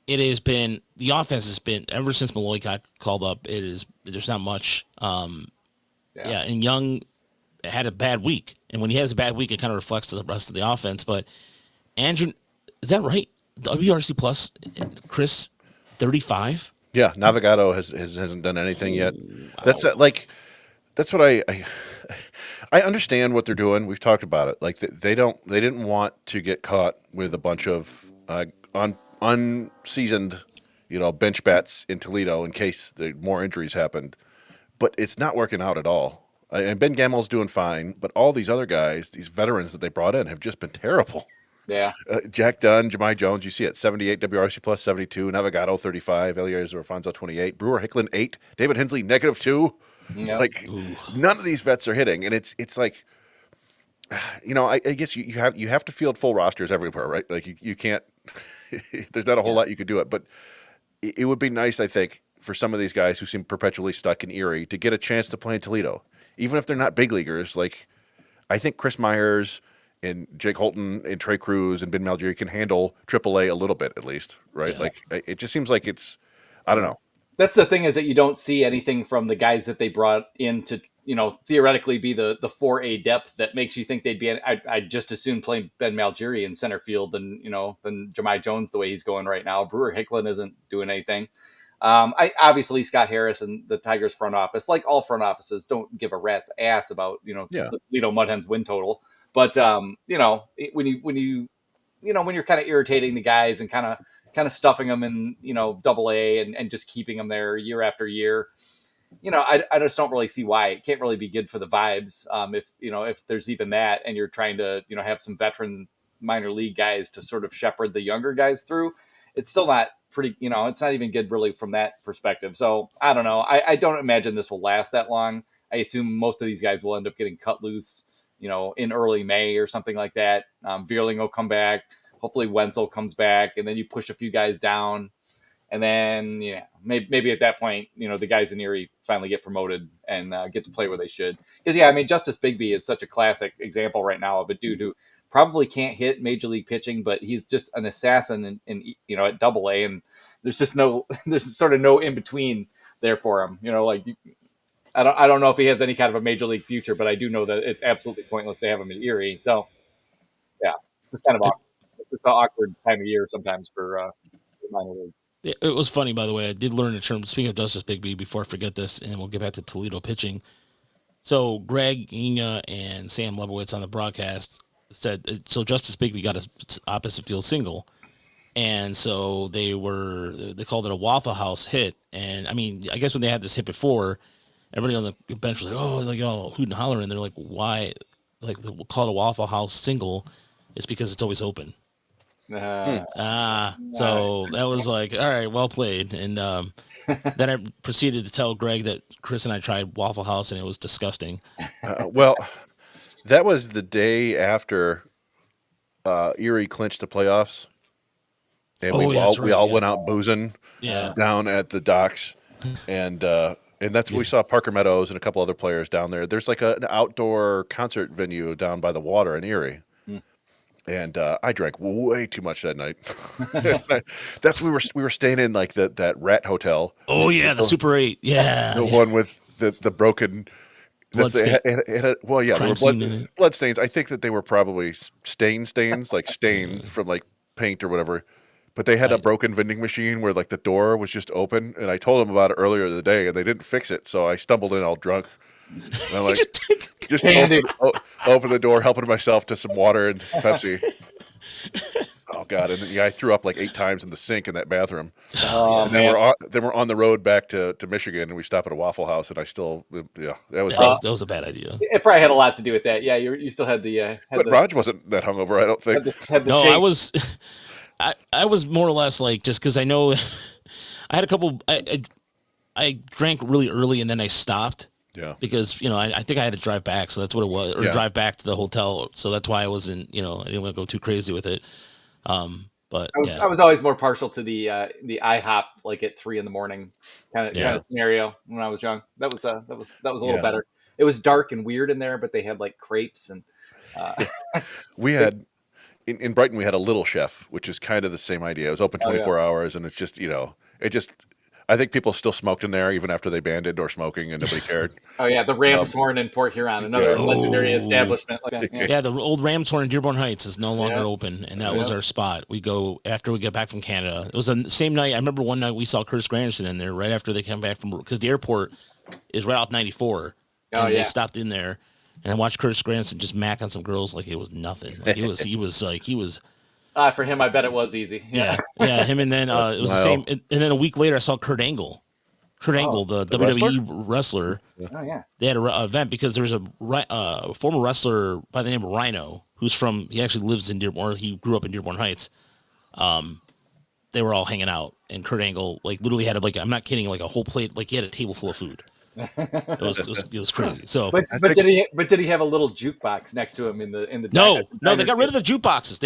it has been, the offense has been, ever since Malloy got called up, there's not much. And Young had a bad week. And when he has a bad week, it kind of reflects to the rest of the offense. But Andrew, is that right? WRC plus, Chris, 35? Yeah, Navigado hasn't done anything yet. Wow. That's what I understand what they're doing. We've talked about it. Like they didn't want to get caught with a bunch of unseasoned, bench bats in Toledo in case more injuries happened. But it's not working out at all. And Ben Gamel's doing fine, but all these other guys, these veterans that they brought in, have just been terrible. Yeah. Jack Dunn, Jemai Jones, you see it, 78, WRC plus 72, Navigado 35, Eliezer Alfonso 28, Brewer Hicklin 8, David Hensley -2. Yep. Like none of these vets are hitting, and it's like, I guess you have to field full rosters everywhere, right? Like you can't. There's not a whole lot you could do it, but it would be nice, I think, for some of these guys who seem perpetually stuck in Erie to get a chance to play in Toledo, even if they're not big leaguers. Like I think Chris Myers and Jake Holton and Trey Cruz and Ben Malgeri can handle AAA a little bit at least, right? Yeah. Like it just seems like I don't know. That's the thing, is that you don't see anything from the guys that they brought in to, theoretically be the 4A depth that makes you think they'd be. I'd just as soon play Ben Malgeri in center field than Jemai Jones the way he's going right now. Brewer Hicklin isn't doing anything. Obviously Scott Harris and the Tigers front office, like all front offices, don't give a rat's ass about the Toledo Mudhens win total. But when you're kind of irritating the guys and kind of stuffing them in AA and just keeping them there year after year, I just don't really see why. It can't really be good for the vibes if there's even that, and you're trying to have some veteran minor league guys to sort of shepherd the younger guys through. It's still not pretty, it's not even good really from that perspective. So I don't know. I don't imagine this will last that long. I assume most of these guys will end up getting cut loose, in early May or something like that. Veerling will come back. Hopefully Wenzel comes back, and then you push a few guys down. And then, maybe at that point, the guys in Erie finally get promoted and get to play where they should. Because, Justice Bigby is such a classic example right now of a dude who probably can't hit major league pitching, but he's just an assassin in at AA, and there's sort of no in between there for him. I don't know if he has any kind of a major league future, but I do know that it's absolutely pointless to have him in Erie. So, yeah, it's kind of awkward. It's an awkward time of year sometimes for minor league. It was funny, by the way. I did learn a term. Speaking of Justice Bigby, before I forget this, and we'll get back to Toledo pitching. So Greg Inga and Sam Lebowitz on the broadcast said, so Justice Bigby got an opposite field single, and so they called it a Waffle House hit. And I guess when they had this hit before, everybody on the bench was like, hoot and holler, and they're like, why? Like, we'll call it a Waffle House single. It's because it's always open. So that was like, all right, well played. And then I proceeded to tell Greg that Chris and I tried Waffle House and it was disgusting. Well, that was the day after Erie clinched the playoffs, and we all went out boozing down at the docks, and that's when we saw Parker Meadows and a couple other players down there. There's like an outdoor concert venue down by the water in Erie. And I drank way too much that night. We were staying in like that rat hotel. Oh yeah, the Super 8. Yeah, the one with the broken blood stain. There were blood stains. I think that they were probably stains, like stains from like paint or whatever. But they had a broken vending machine where like the door was just open, and I told them about it earlier in the day, and they didn't fix it. So I stumbled in all drunk. And I'm like, just open the door, helping myself to some water and some Pepsi. Oh God! And I threw up like 8 times in the sink in that bathroom. Oh, and then we're on the road back to Michigan, and we stop at a Waffle House, and I still, that was a bad idea. It probably had a lot to do with that. Yeah, you still had the. But Raj wasn't that hungover, I don't think. No, I was. I was more or less like, just because I know I had a couple. I drank really early and then I stopped. Yeah. Because, I think I had to drive back, so that's what it was, or drive back to the hotel. So that's why I wasn't, I didn't want to go too crazy with it. But I was always more partial to the IHOP like at 3 a.m. kind of scenario when I was young. That was a little better. It was dark and weird in there, but they had like crepes and. We had in Brighton. We had a Little Chef, which is kind of the same idea. It was open 24 hours, and it's just I think people still smoked in there even after they banned indoor smoking, and nobody cared. Oh yeah, the Ram's Horn in Port Huron, another legendary establishment. Like that. Yeah, the old Ram's Horn in Dearborn Heights is no longer open, and that was our spot. We go after we get back from Canada. It was the same night. I remember one night we saw Curtis Granderson in there right after they came back from, because the airport is right off 94, and they stopped in there, and I watched Curtis Granderson just mac on some girls like it was nothing. Like he was For him, I bet it was easy. Yeah. Him, and then it was the same. And then a week later, I saw Kurt Angle. Kurt Angle, the WWE wrestler. Oh yeah. They had an event because there was a former wrestler by the name of Rhino, he actually lives in Dearborn. He grew up in Dearborn Heights. They were all hanging out, and Kurt Angle literally had I'm not kidding, a whole plate, he had a table full of food. It was crazy. So, but did he have a little jukebox next to him in the no, they got rid of the jukeboxes.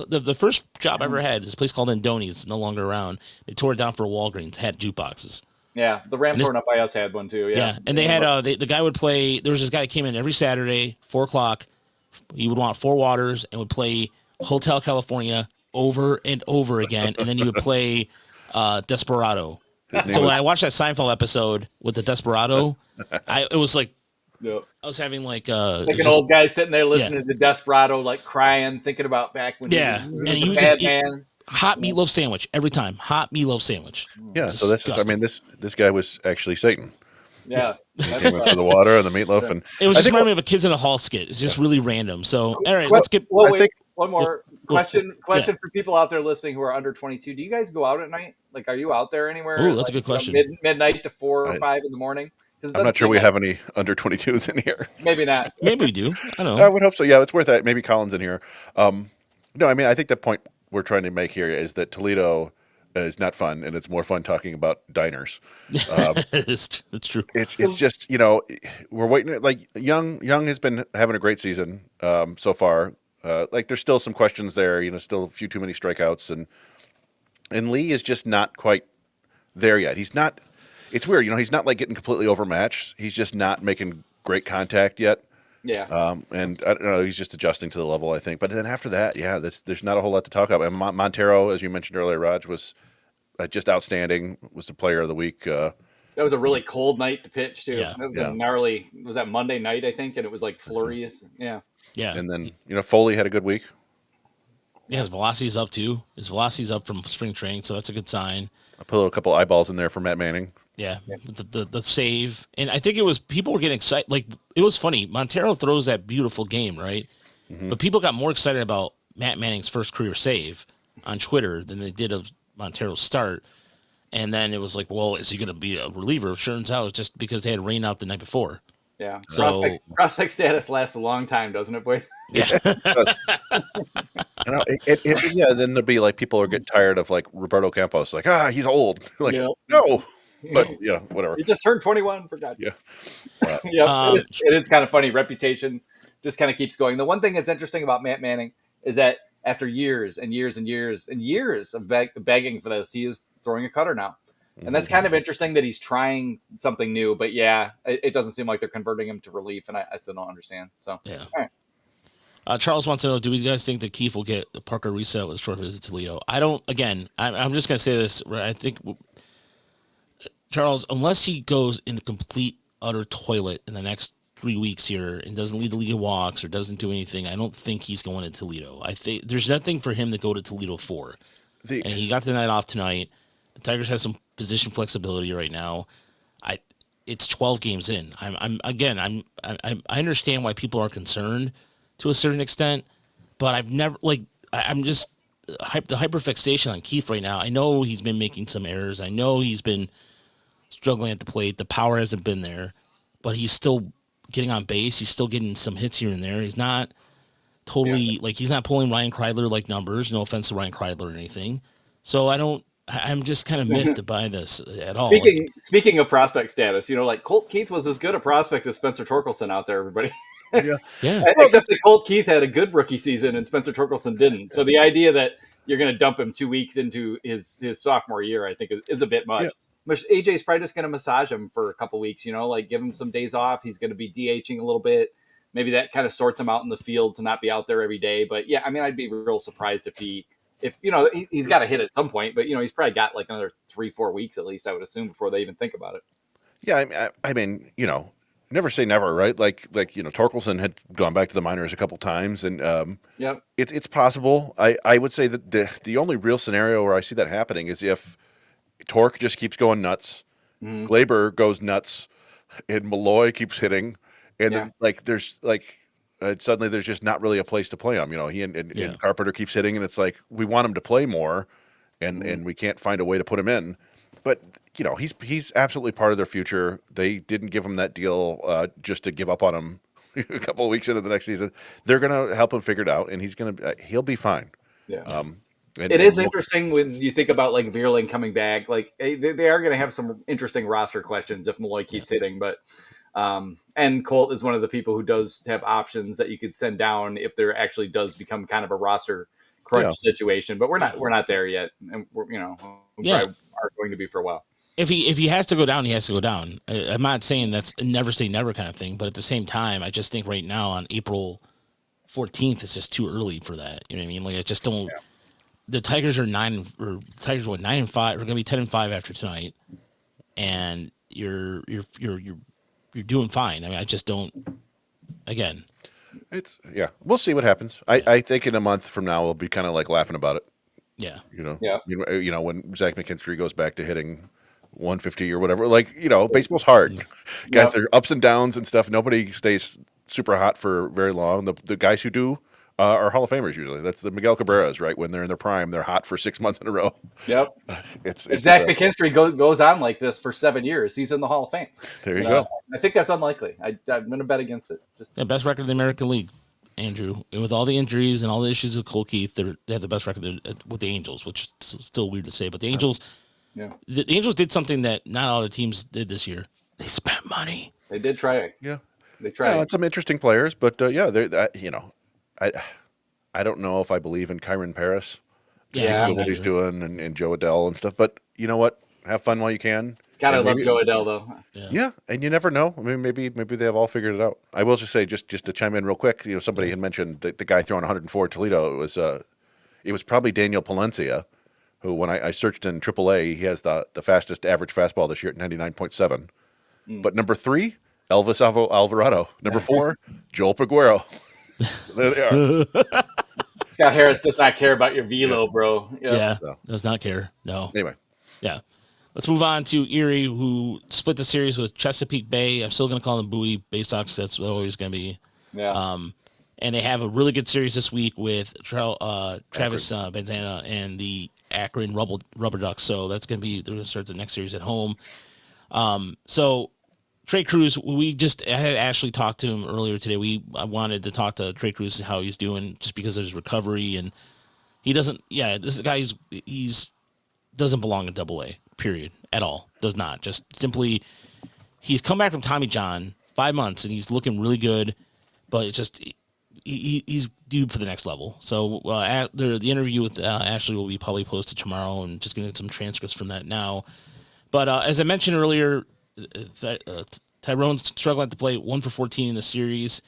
The first job I ever had, this place called Andoni's, no longer around. They tore it down for a Walgreens, had jukeboxes. Yeah, the Ram torn up by us had one too. Yeah, and they had the guy would play. There was this guy that came in every Saturday, 4:00. He would want 4 waters and would play Hotel California over and over again, and then he would play Desperado. So when I watched that Seinfeld episode with the Desperado, it was like I was having an old guy sitting there listening to Desperado, crying, thinking about back when and he was bad just man. Hot meatloaf sandwich every time. Hot meatloaf sandwich. Yeah, so this guy was actually Satan. Yeah, he came in for the water and the meatloaf, and it was just reminding me of a Kids in the Hall skit. It's just really random. So all right, let's get. Well, wait, one more question for people out there listening who are under 22. Do you guys go out at night? Are you out there anywhere? Oh, that's a good question. Midnight to 4 or 5 in the morning. I'm not sure we have any under 22s in here. Maybe not. Maybe we do. I don't know. I would hope so. Yeah, it's worth that. Maybe Colin's in here. No, I mean, I think the point we're trying to make here is that Toledo is not fun, and it's more fun talking about diners. It's true. It's just, we're waiting. Young has been having a great season so far. There's still some questions there. Still a few too many strikeouts, and Lee is just not quite there yet. He's not. It's weird, he's not getting completely overmatched. He's just not making great contact yet. Yeah. And I don't know, he's just adjusting to the level, I think. But then after that, there's not a whole lot to talk about. And Montero, as you mentioned earlier, Raj, was just outstanding. Was the player of the week. That was a really cold night to pitch too. Yeah. That was a gnarly. Was that Monday night? I think, and it was flurries. Yeah. Yeah. And then Foley had a good week. Yeah, his velocity's up too. His velocity's up from spring training, so that's a good sign. I put a couple eyeballs in there for Matt Manning. Yeah. The save, and I think people were getting excited. It was funny. Montero throws that beautiful game, right? Mm-hmm. But people got more excited about Matt Manning's first career save on Twitter than they did of Montero's start. And then it was well, is he going to be a reliever? Turns out it's just because they had rain out the night before. Yeah. So prospect status lasts a long time, doesn't it, boys? Yeah. Then there'll be people are getting tired of Roberto Campos, he's old. No. But whatever. He just turned 21, for God's sake. Yeah. It is kind of funny. Reputation just kind of keeps going. The one thing that's interesting about Matt Manning is that after years and years and years and years of begging for this, he is throwing a cutter now. And that's kind of interesting that he's trying something new. But it doesn't seem like they're converting him to relief, and I still don't understand. So yeah. All right. Charles wants to know: do you guys think that Keith will get the Parker reset with a short visit to Toledo? I don't. Again, I'm just gonna say this. I think Charles, unless he goes in the complete utter toilet in the next 3 weeks here and doesn't lead the league in walks or doesn't do anything, I don't think he's going to Toledo. I think there's nothing for him to go to Toledo for. And he got the night off tonight. The Tigers have some position flexibility right now. It's 12 games in. I understand why people are concerned to a certain extent, but I've never I'm just the hyperfixation on Keith right now. I know he's been making some errors. I know he's been struggling at the plate. The power hasn't been there, but he's still getting on base. He's still getting some hits here and there. He's not totally he's not pulling Ryan Kreidler numbers. No offense to Ryan Kreidler or anything. So I'm just kind of miffed by this at all. Speaking of prospect status, Colt Keith was as good a prospect as Spencer Torkelson out there, everybody. Yeah. Except that Colt Keith had a good rookie season and Spencer Torkelson didn't. So the idea that you're going to dump him 2 weeks into his sophomore year, I think is a bit much. Yeah. AJ's probably just going to massage him for a couple weeks, give him some days off. He's going to be DHing a little bit. Maybe that kind of sorts him out in the field to not be out there every day. But yeah, I'd be real surprised if he's got to hit at some point, but he's probably got another 3-4 weeks at least, I would assume, before they even think about it. Yeah. I mean, never say never, right? Torkelson had gone back to the minors a couple times, and it's possible. I would say that the only real scenario where I see that happening is if Torque just keeps going nuts, Glaber goes nuts, and Malloy keeps hitting, and then there's suddenly there's just not really a place to play him. You know, he and Yeah. Carpenter keeps hitting, and it's like we want him to play more, and we can't find a way to put him in. But you know, he's absolutely part of their future. They didn't give him that deal just to give up on him a couple of weeks into the next season. They're gonna help him figure it out, and he'll be fine. Yeah. And It is interesting when you think about like Vierling coming back. Like they are going to have some interesting roster questions if Malloy keeps hitting. But and Colt is one of the people who does have options that you could send down if there actually does become kind of a roster crunch situation. But we're not there yet, and we're we probably are going to be for a while. If he has to go down, he has to go down. I'm not saying that's a never say never kind of thing, but at the same time, I just think right now on April 14th, it's just too early for that. You know what I mean? Like I just don't. Yeah. The Tigers are 9-5. We're going to be 10-5 after tonight, and you're doing fine. I mean, I just don't. Again, we'll see what happens. I think in a month from now we'll be kind of like laughing about it. Yeah. You know when Zach McKinstry goes back to hitting 150 or whatever. Like baseball's hard. Guys, there are ups and downs and stuff. Nobody stays super hot for very long. The guys who do. Are Hall of Famers usually. That's the Miguel Cabreras, right? When they're in their prime, they're hot for 6 months in a row. It's Zach McKinstry goes on like this for 7 years. He's in the Hall of Fame. There you go. I think that's unlikely. I'm going to bet against it. Best record in the American League, Andrew. And with all the injuries and all the issues with Colt Keith, they have the best record with the Angels, which is still weird to say. But the Angels, the Angels did something that not all the teams did this year. They spent money. They did try it. Yeah, they tried. Yeah, some interesting players, but I don't know if I believe in Kyron Paris. What he's doing and Joe Adell and stuff. But you know what? Have fun while you can. Gotta love Joe Adell though. Yeah, and you never know. I mean, maybe they have all figured it out. I will just say, just to chime in real quick. Somebody had mentioned the guy throwing 104 at Toledo. It was probably Daniel Palencia, who when I searched in AAA, he has the fastest average fastball this year at 99.7. But number 3, Elvis Alvarado. Number 4, Joel Peguero. There they are. Scott Harris does not care about your velo, bro. Does not care. No. Anyway. Yeah. Let's move on to Erie, who split the series with Chesapeake Bay. I'm still going to call them Bowie Bay Sox. That's always going to be. Yeah. And they have a really good series this week with Travis Banzana and the Akron Rubber Ducks. So that's going to be, they're going to start the next series at home. So Trey Cruz, I had Ashley talk to him earlier today. I wanted to talk to Trey Cruz, how he's doing, just because of his recovery, and he doesn't. Yeah, this is a guy he's doesn't belong in AA, period, at all. Does not. Just simply, he's come back from Tommy John 5 months, and he's looking really good, but it's just he's due for the next level. So the interview with Ashley will be probably posted tomorrow, and just getting some transcripts from that now. But as I mentioned earlier. Tyrone's struggling to play 1 for 14 in the series.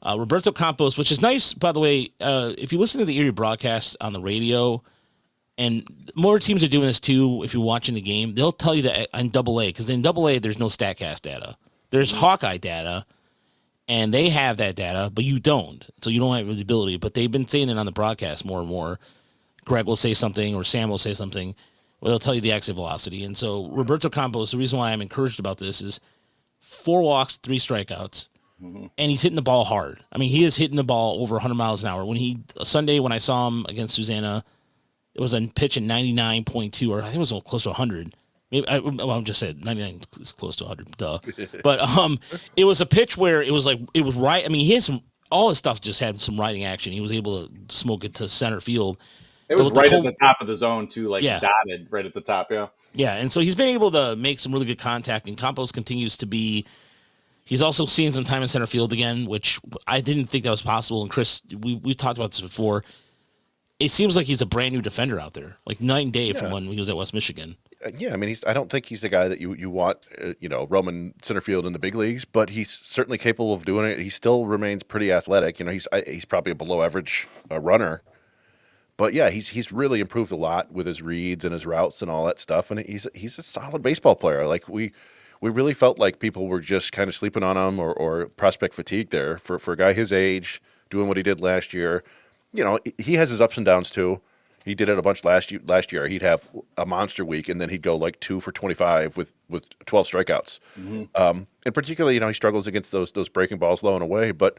Roberto Campos, which is nice, by the way. If you listen to the Erie broadcast on the radio, and more teams are doing this too, if you're watching the game, they'll tell you that on AA, because in AA there's no StatCast data. There's Hawkeye data, and they have that data, but you don't. So you don't have visibility. But they've been saying it on the broadcast more and more. Greg will say something, or Sam will say something. Well, they'll tell you the exit velocity. And so Roberto Campos, the reason why I'm encouraged about this is 4 walks, 3 strikeouts, and he's hitting the ball hard. I mean, he is hitting the ball over 100 miles an hour. Sunday when I saw him against Susanna, it was a pitch at 99.2, or I think it was close to 100. Maybe I'm just saying 99 is close to 100. Duh. But it was a pitch where it was right. I mean, he had all his stuff just had some riding action. He was able to smoke it to center field. It was right at the top of the zone, too, dotted right at the top, Yeah, and so he's been able to make some really good contact, and Campos continues to be – he's also seeing some time in center field again, which I didn't think that was possible. And, Chris, we talked about this before. It seems like he's a brand-new defender out there, like night and day from when he was at West Michigan. Yeah, I mean, I don't think he's the guy that you want, roaming center field in the big leagues, but he's certainly capable of doing it. He still remains pretty athletic. He's probably a below-average runner. But yeah, he's really improved a lot with his reads and his routes and all that stuff, and he's a solid baseball player. Like we really felt like people were just kind of sleeping on him or prospect fatigue there for a guy his age doing what he did last year. He has his ups and downs too. He did it a bunch last year. He'd have a monster week, and then he'd go like 2 for 25 with 12 strikeouts. And particularly, he struggles against those breaking balls low and away, but.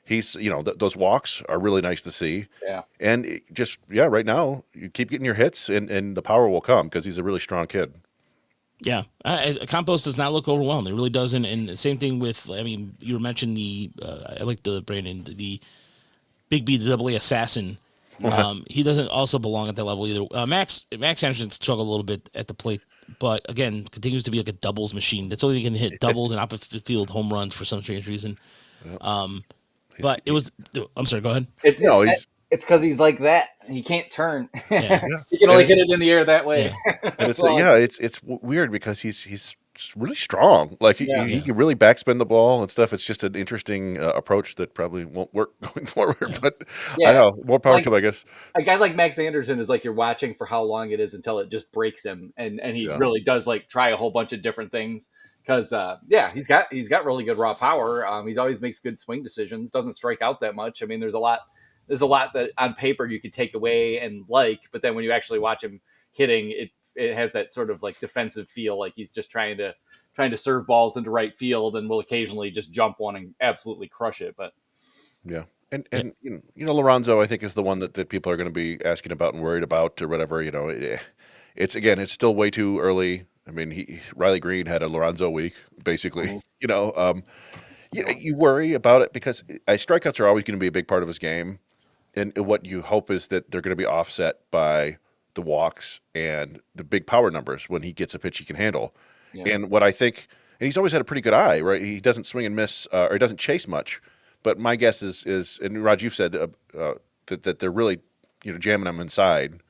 he's those walks are really nice to see. Yeah. And right now you keep getting your hits, and the power will come because he's a really strong kid. Yeah, Campos does not look overwhelmed. It really doesn't. And the same thing with, I mean, you mentioned I like the Brandon, the Big B, the double A assassin. He doesn't also belong at that level either. Max Anderson struggled a little bit at the plate, but again, continues to be like a doubles machine. That's only can hit doubles and opposite field home runs for some strange reason. But it was. I'm sorry. Go ahead. It's because he's like that. He can't turn. Yeah. He can only hit it in the air that way. Yeah. And it's weird because he's really strong. Like he can really backspin the ball and stuff. It's just an interesting approach that probably won't work going forward. But I know, more power to him, I guess. A guy like Max Anderson is like you're watching for how long it is until it just breaks him, and he really does like try a whole bunch of different things. Because he's got really good raw power. He's always makes good swing decisions. Doesn't strike out that much. I mean, there's a lot that on paper you could take away and but then when you actually watch him hitting, it has that sort of like defensive feel, like he's just trying to serve balls into right field and will occasionally just jump one and absolutely crush it. But and Lorenzo, I think, is the one that people are going to be asking about and worried about or whatever. It's still way too early. I mean, Riley Green had a Lorenzo week, basically. You worry about it because strikeouts are always going to be a big part of his game. And what you hope is that they're going to be offset by the walks and the big power numbers when he gets a pitch he can handle. Yeah. And what I think, and he's always had a pretty good eye, right? He doesn't swing and miss, or he doesn't chase much. But my guess is and Raj, you've said that they're really, jamming him inside.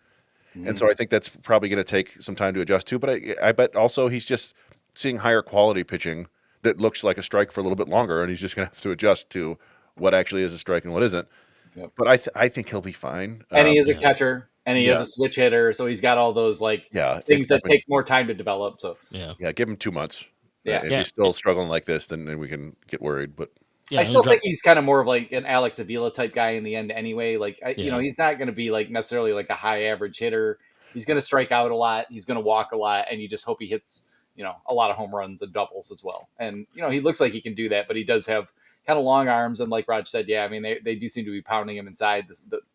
Mm-hmm. And so I think that's probably going to take some time to adjust to. But I bet also he's just seeing higher quality pitching that looks like a strike for a little bit longer, and he's just going to have to adjust to what actually is a strike and what isn't. Yep. But I think he'll be fine. And he is a catcher, and he is a switch hitter, so he's got all those things that take more time to develop. So give him 2 months. Yeah, if he's still struggling like this, then we can get worried. But I still think he's kind of more of like an Alex Avila type guy in the end, anyway. He's not going to be like necessarily like a high average hitter. He's going to strike out a lot. He's going to walk a lot, and you just hope he hits a lot of home runs and doubles as well. And he looks like he can do that, but he does have kind of long arms, and like Raj said, I mean, they do seem to be pounding him inside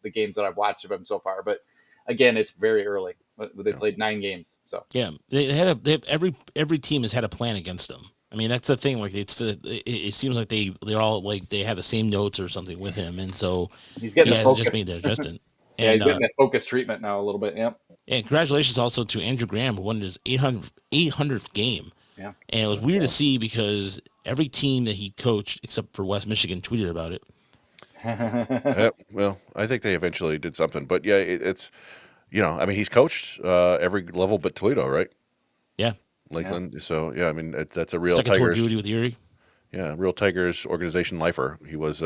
the games that I've watched of him so far. But again, it's very early. They played 9 games, so every team has had a plan against them. I mean, that's the thing. Like it seems like they're all like they have the same notes or something with him, and so he's getting just made their adjustment. He's getting that focus treatment now a little bit. Yep. And congratulations also to Andrew Graham, who won his 800th game. Yeah. And it was weird to see because every team that he coached, except for West Michigan, tweeted about it. Well, I think they eventually did something. But, it's, I mean, he's coached every level but Toledo, right? Yeah. Lakeland. Yeah. So, I mean, that's a real Second Tigers. tour duty with Erie. Yeah, real Tigers organization lifer. He was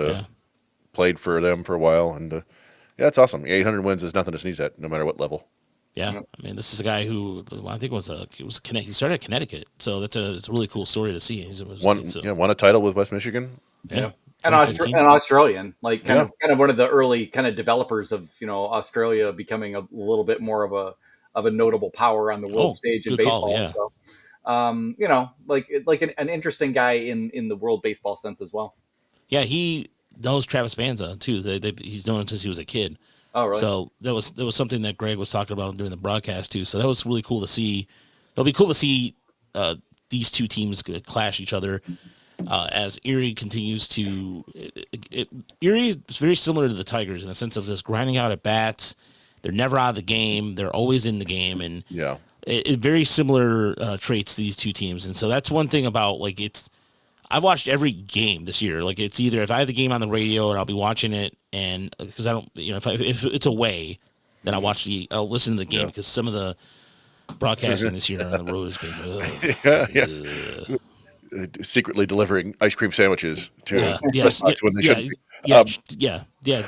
played for them for a while. And, it's awesome. 800 wins is nothing to sneeze at, no matter what level. Yeah, I mean, this is a guy who I think he started at Connecticut, so it's a really cool story to see. Won a title with West Michigan. Yeah, an Australian, like kind of one of the early kind of developers of Australia becoming a little bit more of a notable power on the world stage in baseball. Call, So, like an interesting guy in the world baseball sense as well. Yeah, he knows Travis Banza too. He's known him since he was a kid. Oh, really? So that was something that Greg was talking about during the broadcast too. So that was really cool to see. It'll be cool to see these two teams clash each other as Erie continues to. Erie is very similar to the Tigers in the sense of just grinding out at bats. They're never out of the game. They're always in the game, and it's very similar traits to these two teams. And so that's one thing about I've watched every game this year. Like it's either if I have the game on the radio and I'll be watching it, and because I don't, if it's away, then I'll listen to the game because some of the broadcasting this year on the road has been secretly delivering ice cream sandwiches to when they shouldn't be.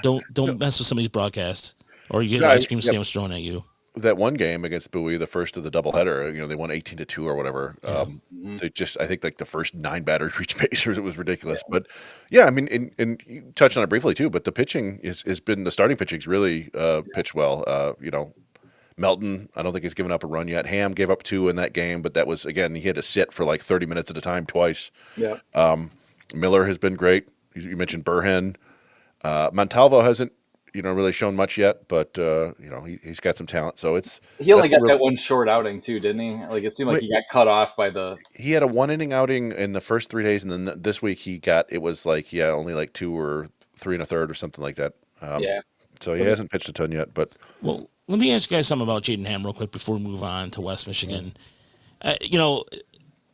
Don't mess with some of these broadcasts, or you get an ice cream sandwich thrown at you. That one game against Bowie, the first of the doubleheader, they won 18-2 or whatever. They I think like the first 9 batters reached base, it was ridiculous. But I mean, and you touched on it briefly too. But the pitching has been the starting pitching's really pitched well. Melton, I don't think he's given up a run yet. Ham gave up 2 in that game, but that was again he had to sit for like 30 minutes at a time twice. Yeah. Miller has been great. You mentioned Burhen. Montalvo hasn't, really shown much yet, but he's got some talent. So He only that's a got real. that one short outing too, didn't he? Like it seemed like he got cut off by the. He had a 1 inning outing in the first 3 days, and then this week it was like only like 2 or 3 and a third or something like that. Yeah. So he So hasn't pitched a ton yet, but Well, let me ask you guys something about Jaden Ham real quick before we move on to West Michigan.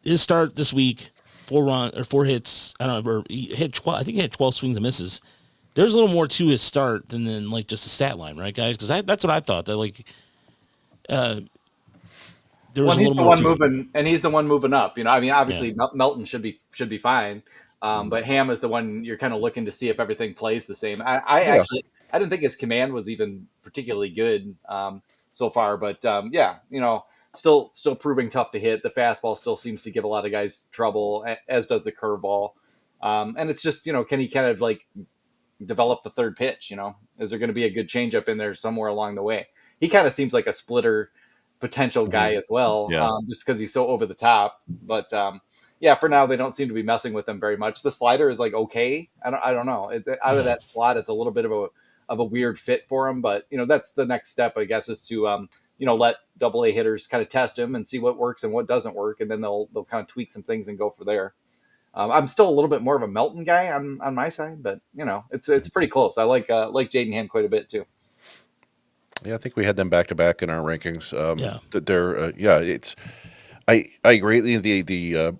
His start this week, 4 hits. I don't know, or he hit 12. I think he had 12 swings and misses. There's a little more to his start than like just a stat line, right, guys? Because that's what I thought. That there was a he's little the more one to moving, and he's the one moving up. I mean, obviously Yeah. Melton should be fine, but Ham is the one you're kind of looking to see if everything plays the same. I yeah, actually I didn't think his command was even particularly good so far, but still proving tough to hit. The fastball still seems to give a lot of guys trouble, as does the curveball. And it's just can he kind of like develop the third pitch? Is there going to be a good changeup in there somewhere along the way? He kind of seems like a splitter potential guy as well, yeah, just because he's so over the top. But yeah, for now they don't seem to be messing with him very much. The slider is like okay. I don't know. Out of Yeah. that slot, it's a little bit of a weird fit for him. But that's the next step, I guess, is to let AA hitters kind of test him and see what works and what doesn't work, and then they'll kind of tweak some things and go for there. I'm still a little bit more of a Melton guy on my side, but it's pretty close. I like Jaden Ham quite a bit too. yeah. I think we had them back to back in our rankings. Yeah. That they're it's. I agree. The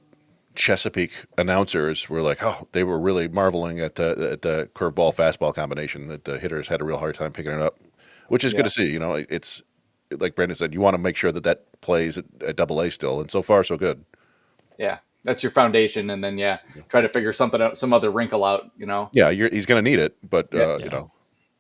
Chesapeake announcers were like, oh, they were really marveling at the curveball fastball combination that the hitters had a real hard time picking it up, which is Yeah. good to see. It's like Brandon said, you want to make sure that plays at AA still, and so far so good. Yeah, that's your foundation, and then try to figure something out, some other wrinkle out. Yeah, he's going to need it, but Yeah. you know,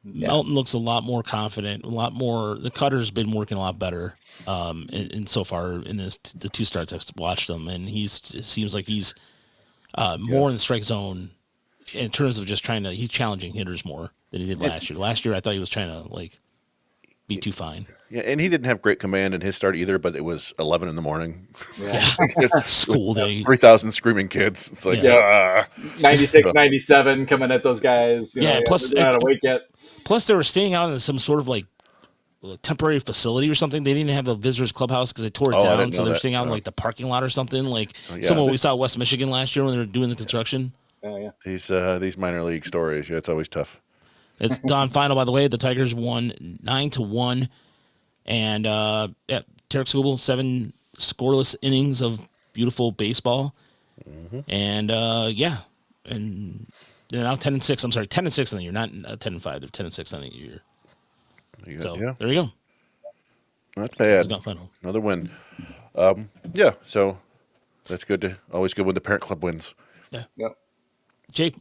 Yeah. Melton looks a lot more confident, a lot more. The cutter's been working a lot better. And so far in the 2 starts I've watched him, and it seems like he's more in the strike zone in terms of just he's challenging hitters more than he did last year. Last year I thought he was trying to be too fine. yeah, and he didn't have great command in his start either. But it was 11 in the morning, Yeah. School day. 3,000 screaming kids. It's like, Yeah. 96, 97 coming at those guys. Plus they're not awake yet. plus they were staying out in some sort of temporary facility or something. They didn't have the visitors clubhouse because they tore it I down, didn't so know they're that. staying out in No. the parking lot or something. Yeah, Someone we saw at West Michigan last year when they were doing the construction. Yeah. These minor league stories, it's always tough. It's Don final, by the way. The Tigers won 9-1, and Tarek Skubal 7 scoreless innings of beautiful baseball, and and they're now 10-6. I'm sorry, 10-6 in the year, not 10-5. They're 10-6 on the year. So Yeah, there you go. not bad. It's not final. Another win. Yeah, so that's good. Always good when the parent club wins. Yep. Jake,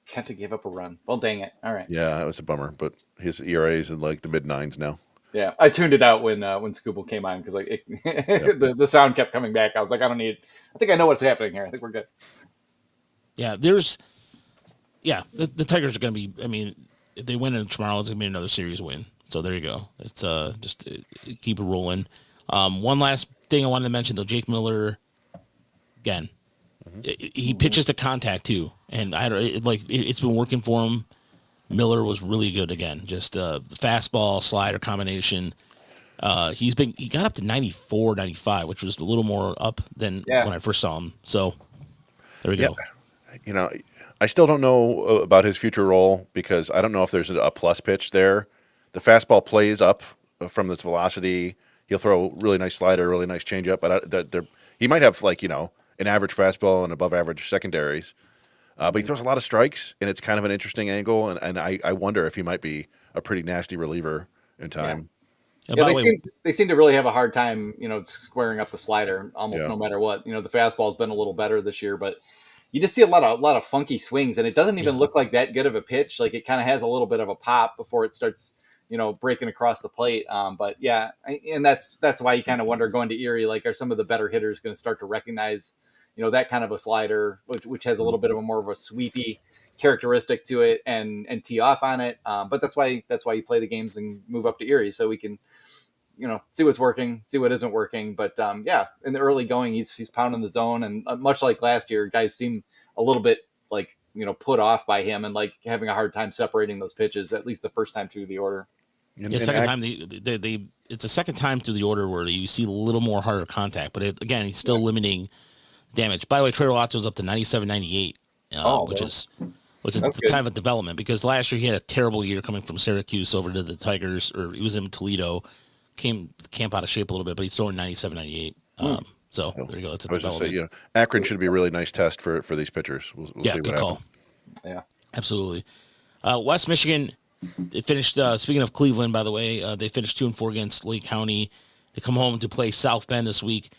Kenta gave up a run. Well, dang it. All right. Yeah, that was a bummer, but his ERA is in like the mid 9s now. Yeah, I tuned it out when Skubal came on because the sound kept coming back. I was like, I don't need. I think I know what's happening here. I think we're good. yeah, the Tigers are going to be. I mean, if they win it tomorrow, it's going to be another series win. So there you go. It's just keep it rolling. One last thing I wanted to mention though, Jake Miller, again, he pitches to contact too, and it's been working for him. Miller was really good again. Just the fastball slider combination. He got up to 94, 95, which was a little more up than when I first saw him. So there we go. I still don't know about his future role because I don't know if there's a plus pitch there. The fastball plays up from this velocity. He'll throw a really nice slider, really nice changeup, but he might have an average fastball and above average secondaries. But he throws a lot of strikes, and it's kind of an interesting angle, and I wonder if he might be a pretty nasty reliever in time. Yeah, they seem to really have a hard time, squaring up the slider almost no matter what. The fastball's been a little better this year, but you just see a lot of funky swings, and it doesn't even look like that good of a pitch. Like it kind of has a little bit of a pop before it starts, breaking across the plate. But yeah, and that's why you kind of wonder going to Erie, like, are some of the better hitters going to start to recognize, that kind of a slider, which has a little bit of a more of a sweepy characteristic to it and tee off on it. But that's why you play the games and move up to Erie so we can, see what's working, see what isn't working. But in the early going, he's pounding the zone, and much like last year, guys seem a little bit like put off by him and like having a hard time separating those pitches, at least the first time through the order. Second time it's the second time through the order where you see a little more harder contact, but again, he's still limiting damage. By the way, Trey Roato's up to 97, 98, which is kind of a development because last year he had a terrible year coming from Syracuse over to the Tigers, or he was in Toledo, came camp out of shape a little bit, but he's throwing 97, 98. So there you go. It's a development. Say, Akron should be a really nice test for these pitchers. We'll see what good call. Yeah, absolutely. West Michigan, they finished. Speaking of Cleveland, by the way, they finished 2-4 against Lake County. They come home to play South Bend this week,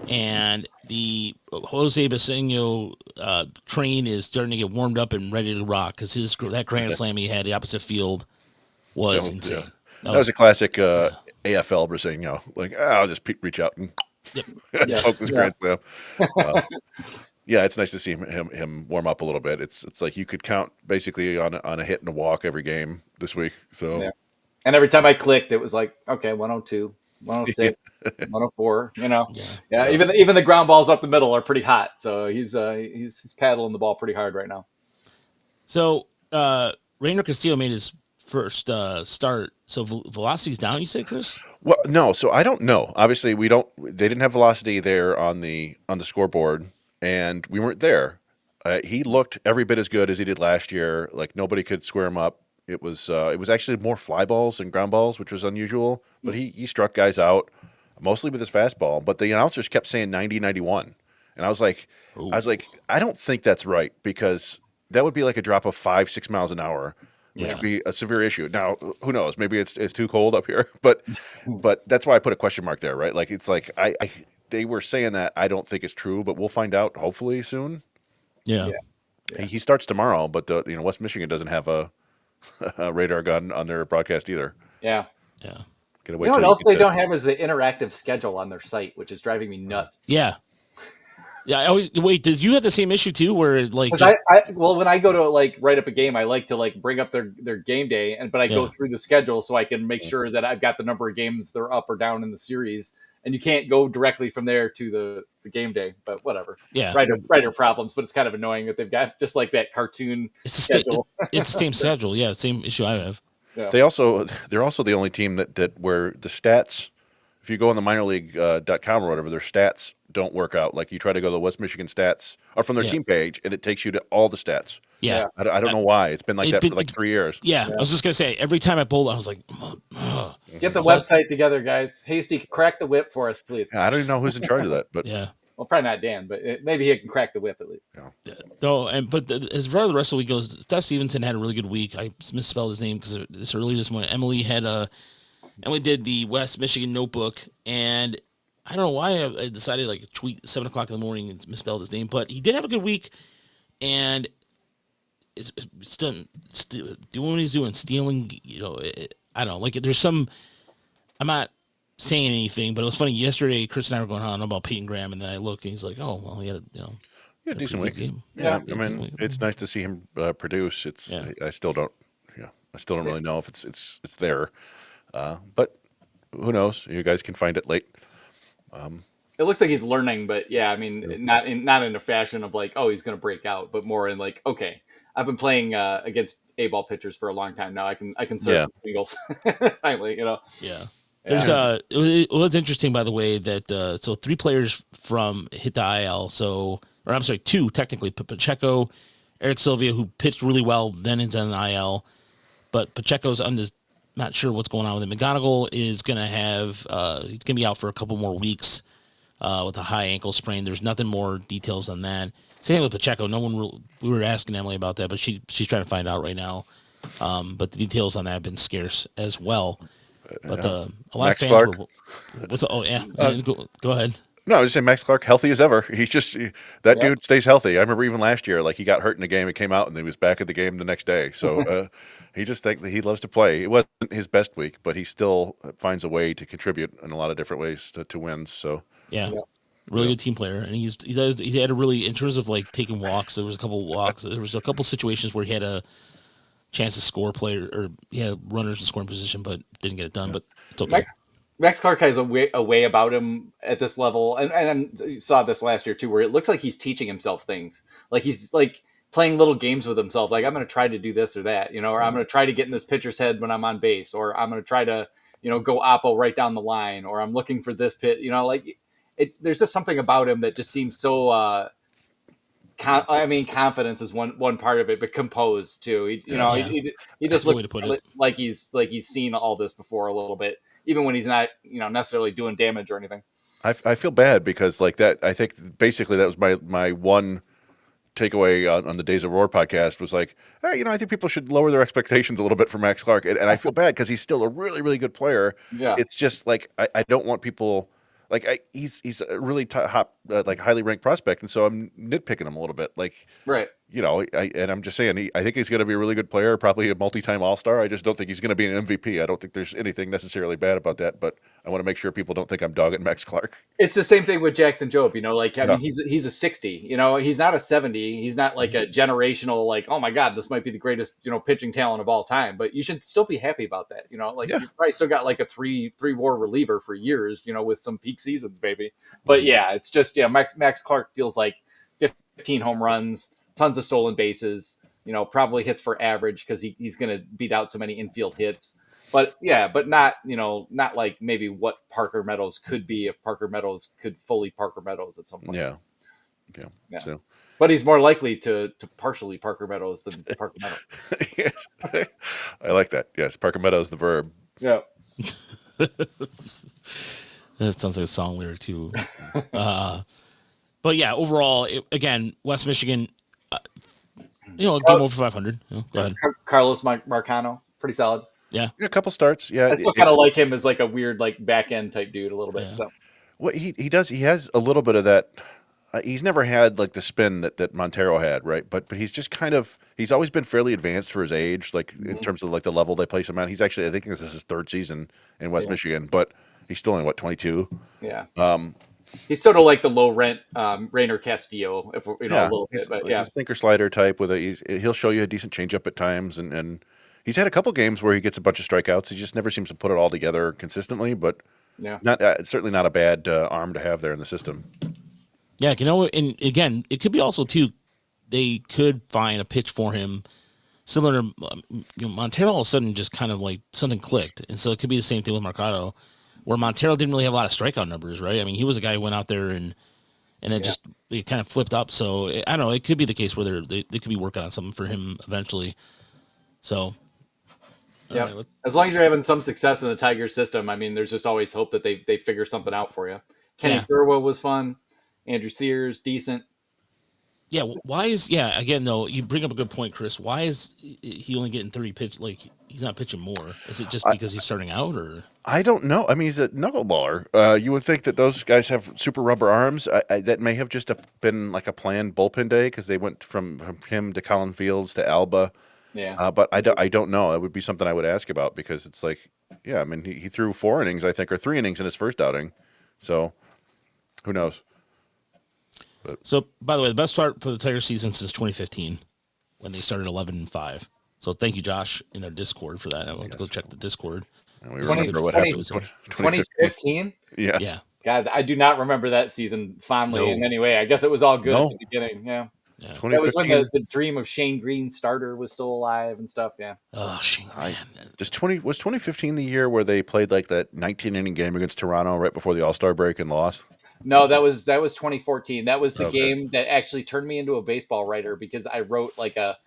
and the Jose Basenio train is starting to get warmed up and ready to rock because that grand slam he had the opposite field was insane. That was a classic AFL Basenio. Like I'll just reach out and poke this grand slam. It's nice to see him warm up a little bit. It's like you could count basically on a hit and a walk every game this week. So, and every time I clicked, it was like, okay, 102, 106, 104. Even the ground balls up the middle are pretty hot. So he's paddling the ball pretty hard right now. So Rainer Castillo made his first start. So velocity's down, you say, Chris? Well, no. So I don't know. Obviously, they didn't have velocity there on the scoreboard. And we weren't there. He looked every bit as good as he did last year. Like nobody could square him up. It was actually more fly balls than ground balls, which was unusual. But he struck guys out mostly with his fastball. But the announcers kept saying 90, 91. And I was like, I don't think that's right because that would be like a drop of 5-6 miles an hour, which would be a severe issue. Now, who knows? Maybe it's too cold up here. But that's why I put a question mark there, right? Like it's like they were saying that. I don't think it's true, but we'll find out hopefully soon. Yeah. He starts tomorrow, but West Michigan doesn't have a radar gun on their broadcast either. Yeah. What else they don't have is the interactive schedule on their site, which is driving me nuts. Yeah. I always wait. Did you have the same issue too, where like? When I go to like write up a game, I like to like bring up their game day, but I go through the schedule so I can make sure that I've got the number of games they're up or down in the series. And you can't go directly from there to the game day, but whatever. Yeah, writer problems, but it's kind of annoying that they've got just like that cartoon schedule. It's the same schedule. Yeah, same issue I have. Yeah. They're also the only team that where the stats, if you go on the minorleague.com or whatever, their stats don't work out. Like you try to go to the West Michigan stats or from their team page, and it takes you to all the stats. Yeah, I don't know why. It's been like that for like 3 years. Yeah, I was just gonna say every time I pulled, I was like, get the website together, guys. Hasty, crack the whip for us, please. I don't even know who's in charge of that, but well, probably not Dan, but maybe he can crack the whip at least. As far as the rest of the week goes, Steph Stevenson had a really good week. I misspelled his name because it's early this morning. Emily did the West Michigan notebook, and I don't know why I decided like a tweet 7:00 in the morning and misspelled his name, but he did have a good week, and it's still doing what he's doing, stealing. I don't know. Like there's some. I'm not saying anything, but it was funny. Yesterday, Chris and I were going on about Peyton Graham, and then I look and he's like, "Oh, well, he had a decent week." Yeah, I mean, it's nice to see him produce. I still don't really know if it's there, but who knows? You guys can find it late. It looks like he's learning, but I mean, not in a fashion of like, oh, he's going to break out, but more in like, okay, I've been playing against A-ball pitchers for a long time now. I can serve some singles finally, Yeah. It was interesting, by the way, that so 3 players hit the IL. So, 2 technically. Pacheco, Eric Sylvia, who pitched really well, then is on the IL, but Pacheco's not sure what's going on with him. McGonigal is going to he's going to be out for a couple more weeks with a high ankle sprain. There's nothing more details on that. Same thing with Pacheco. We were asking Emily about that, but she's trying to find out right now. But the details on that have been scarce as well. But a lot Max of fans Clark. Go ahead. No, I was just saying Max Clark, healthy as ever. He's just dude stays healthy. I remember even last year, like he got hurt in a game, it came out, and he was back at the game the next day. So he just think that he loves to play. It wasn't his best week, but he still finds a way to contribute in a lot of different ways to wins. So really good team player, and he had a really, in terms of like taking walks. There was a couple walks. There was a couple situations where he had a chance to score runners in scoring position, but didn't get it done. But it's okay. Max Clark has a way about him at this level, and you saw this last year too, where it looks like he's teaching himself things. Like he's like playing little games with himself. Like, I'm going to try to do this or that, or I'm going to try to get in this pitcher's head when I'm on base, or I'm going to try to, go oppo right down the line, or I'm looking for this pit, there's just something about him that just seems so, confidence is one part of it, but composed too. He just looks like he's seen all this before a little bit, even when he's not, necessarily doing damage or anything. I feel bad because like that. I think basically that was my one takeaway on the Days of Roar podcast was like, hey, I think people should lower their expectations a little bit for Max Clark, and I feel bad because he's still a really, really good player. Yeah, it's just like I don't want people like he's a really top like highly ranked prospect, and so I'm nitpicking him a little bit, like right. And I'm just saying I think he's going to be a really good player, probably a multi-time All-Star. I just don't think he's going to be an MVP. I don't think there's anything necessarily bad about that, but I want to make sure people don't think I'm dogging Max Clark. It's the same thing with Jackson Jobe, mean, he's a 60, he's not a 70. He's not like a generational, like, oh my God, this might be the greatest, pitching talent of all time, but you should still be happy about that. You probably still got like a three war reliever for years, with some peak seasons, maybe. But yeah, it's just, Max Clark feels like 15 home runs, tons of stolen bases, probably hits for average because he's going to beat out so many infield hits. But not, not like maybe what Parker Meadows could be if Parker Meadows could fully Parker Meadows at some point. Yeah. So, but he's more likely to partially Parker Meadows than Parker Meadows. Yes. I like that. Yes, Parker Meadows, the verb. Yeah. That sounds like a song lyric too. But yeah, overall, again, West Michigan, game over 500. Go ahead. Carlos Marcano, pretty solid. Yeah, a couple starts. Yeah, I still kind of like him as like a weird like back end type dude a little bit. Yeah. So, well, he does. He has a little bit of that. He's never had like the spin that Montero had, right? But he's just he's always been fairly advanced for his age, like in terms of like the level they place him at. He's actually, I think this is his third season in West Michigan, but he's still in 22. Yeah. He's sort of like the low rent Rainer Castillo, if a little bit, but like a sinker slider type with he'll show you a decent changeup at times, and he's had a couple games where he gets a bunch of strikeouts. He just never seems to put it all together consistently, but not certainly not a bad arm to have there in the system. Yeah, and again, it could be also too. They could find a pitch for him similar to Montero. All of a sudden, just kind of like something clicked, and so it could be the same thing with Mercado, where Montero didn't really have a lot of strikeout numbers, right? I mean, he was a guy who went out there and it kind of flipped up. So I don't know. It could be the case where they could be working on something for him eventually. So. Yeah, as long as you're having some success in the Tigers system, I mean, there's just always hope that they figure something out for you. Kenny Thurwa was fun. Andrew Sears, decent. Yeah, again, though, you bring up a good point, Chris. Why is he only getting 30 pitch? Like, he's not pitching more. Is it just because he's starting out, or? I don't know. I mean, he's a knuckleballer. You would think that those guys have super rubber arms. That may have just been like a planned bullpen day because they went from him to Colin Fields to Alba. Yeah. But I don't know. It would be something I would ask about because it's like, I mean, he threw 4 innings, I think, or 3 innings in his first outing. So who knows? But. So, by the way, the best start for the Tigers season since 2015 when they started 11-5. So thank you, Josh, in their Discord for that. I want to go check the Discord. And we remember what happened. 2015? Yes. Yeah. God, I do not remember that season fondly in any way. I guess it was all good at the beginning. Yeah. That was when the dream of Shane Green's starter was still alive and stuff. Yeah. Oh, Shane Green. Was 2015 the year where they played like that 19-inning game against Toronto right before the All-Star break and lost? No, that was 2014. That was the game that actually turned me into a baseball writer because I wrote like a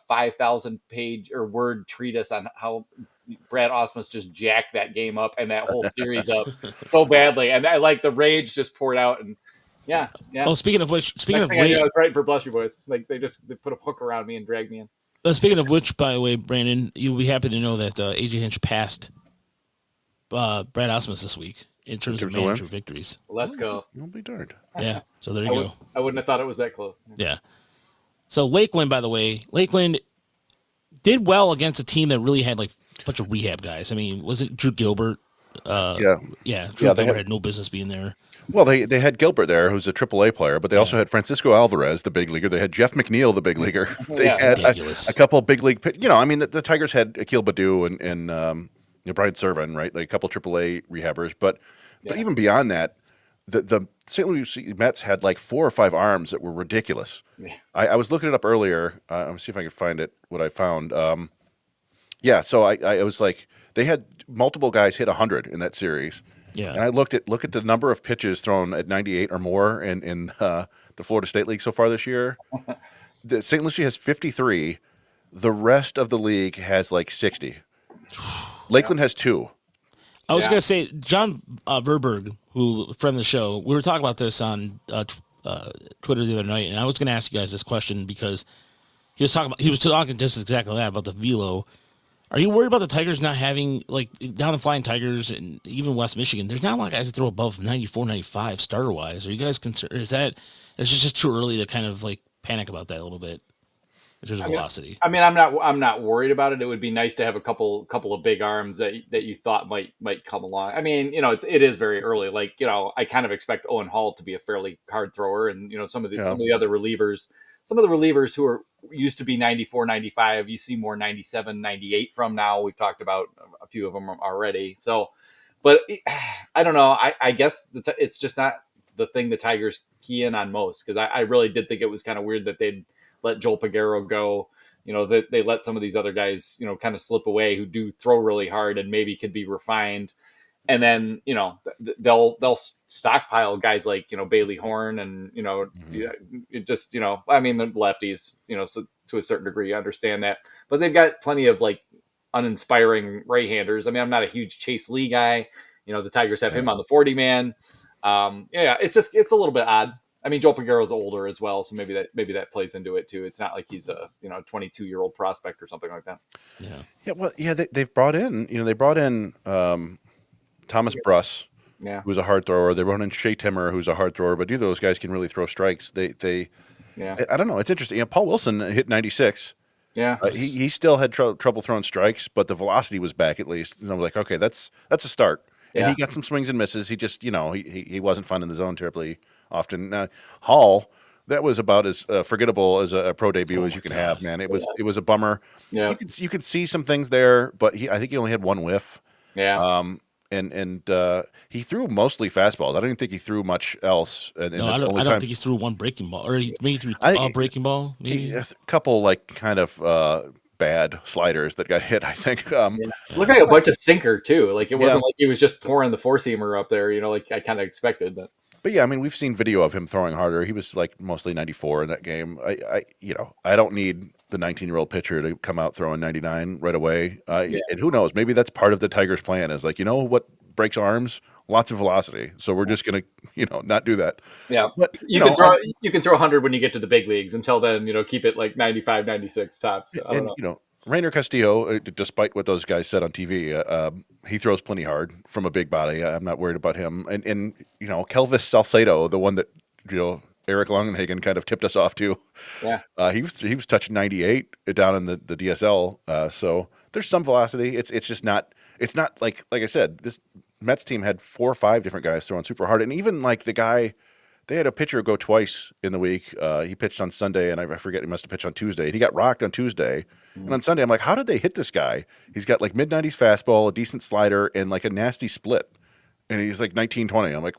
5,000 page or word treatise on how Brad Ausmus just jacked that game up and that whole series up so badly, and I like the rage just poured out. And yeah. Oh, speaking of which, I was writing for Bless You Boys. Like they put a hook around me and dragged me in. Speaking of which, by the way, Brandon, you'll be happy to know that AJ Hinch passed Brad Ausmus this week. In terms of manager victories. Let's go. You'll be darned. Yeah. So there you go. I wouldn't have thought it was that close. Yeah. So Lakeland, by the way, did well against a team that really had like a bunch of rehab guys. I mean, was it Drew Gilbert? Drew Gilbert had no business being there. Well, they had Gilbert there, who's a AAA player, but they also had Francisco Alvarez, the big leaguer. They had Jeff McNeil, the big leaguer. They had a couple of big league. I mean, the Tigers had Akil Baddoo and Brian Servan, right? Like a couple AAA rehabbers, but even beyond that, the St. Louis Mets had like 4 or 5 arms that were ridiculous. Yeah. I was looking it up earlier. Let me see if I can find it. What I found. Yeah, so I was like, they had multiple guys hit 100 in that series. Yeah. And I look at the number of pitches thrown at 98 or more in the Florida State League so far this year. The St. Lucie has 53. The rest of the league has like 60. Lakeland has 2. I was going to say, John Verberg, who friend of the show, we were talking about this on Twitter the other night, and I was going to ask you guys this question because he was talking just exactly that about the velo. Are you worried about the Tigers not having, like, down the Flying Tigers and even West Michigan? There's not a lot of guys that throw above 94, 95 starter wise. Are you guys concerned? Is it just too early to kind of like panic about that a little bit? There's velocity. I mean, I'm not worried about it. It would be nice to have a couple of big arms that you thought might come along. I mean, it is very early. Like, I kind of expect Owen Hall to be a fairly hard thrower, and some of the other relievers, who are used to be 94, 95, you see more 97, 98 from now. We've talked about a few of them already. So, but I don't know. I guess it's just not the thing the Tigers key in on most, because I really did think it was kind of weird that they'd let Joel Pagero go, that they let some of these other guys, kind of slip away who do throw really hard and maybe could be refined. And then, they'll stockpile guys like, Bailey Horn and, it just, I mean, the lefties, so to a certain degree, you understand that, but they've got plenty of like uninspiring right-handers. I mean, I'm not a huge Chase Lee guy. The Tigers have him on the 40 man. It's a little bit odd. I mean, Joel Pagero's older as well, so maybe that plays into it too. It's not like he's a 22-year-old prospect or something like that. They've brought in Thomas Bruss, who's a hard thrower. They brought in Shea Timmer, who's a hard thrower, but neither of those guys can really throw strikes. I don't know. It's interesting. Paul Wilson hit 96. Yeah, he still had trouble throwing strikes, but the velocity was back at least. And I was like, okay, that's a start. And he got some swings and misses. He just, he wasn't fun in the zone terribly often. Now, Hall, that was about as forgettable as a pro debut as you can have, man. It was a bummer. Yeah, you could see some things there, but I think he only had one whiff. Yeah. And he threw mostly fastballs. I don't even think he threw much else. I don't think he threw one breaking ball, or maybe he threw a breaking ball. Maybe a couple like kind of bad sliders that got hit, I think. Looked like a bunch of sinker too. Like it wasn't like he was just pouring the four seamer up there. Like I kind of expected that. But yeah, I mean, we've seen video of him throwing harder. He was like mostly 94 in that game. I don't need the 19-year-old pitcher to come out throwing 99 right away. And who knows? Maybe that's part of the Tigers' plan is like, what breaks arms? Lots of velocity. So we're just going to, not do that. Yeah. But you can throw 100 when you get to the big leagues. Until then, keep it like 95, 96 tops. So, I don't know. Rainer Castillo, despite what those guys said on TV, he throws plenty hard from a big body. I'm not worried about him. And Kelvis Salcedo, the one that Eric Longenhagen kind of tipped us off to. Yeah, he was touching 98 down in the DSL. So there's some velocity. It's just not. It's not like I said. This Mets team had 4 or 5 different guys throwing super hard, and even like the guy. They had a pitcher go twice in the week. He pitched on Sunday, and I forget, he must have pitched on Tuesday. And he got rocked on Tuesday. And on Sunday, I'm like, how did they hit this guy? He's got like mid-90s fastball, a decent slider, and like a nasty split. And he's like 19-20. I'm like,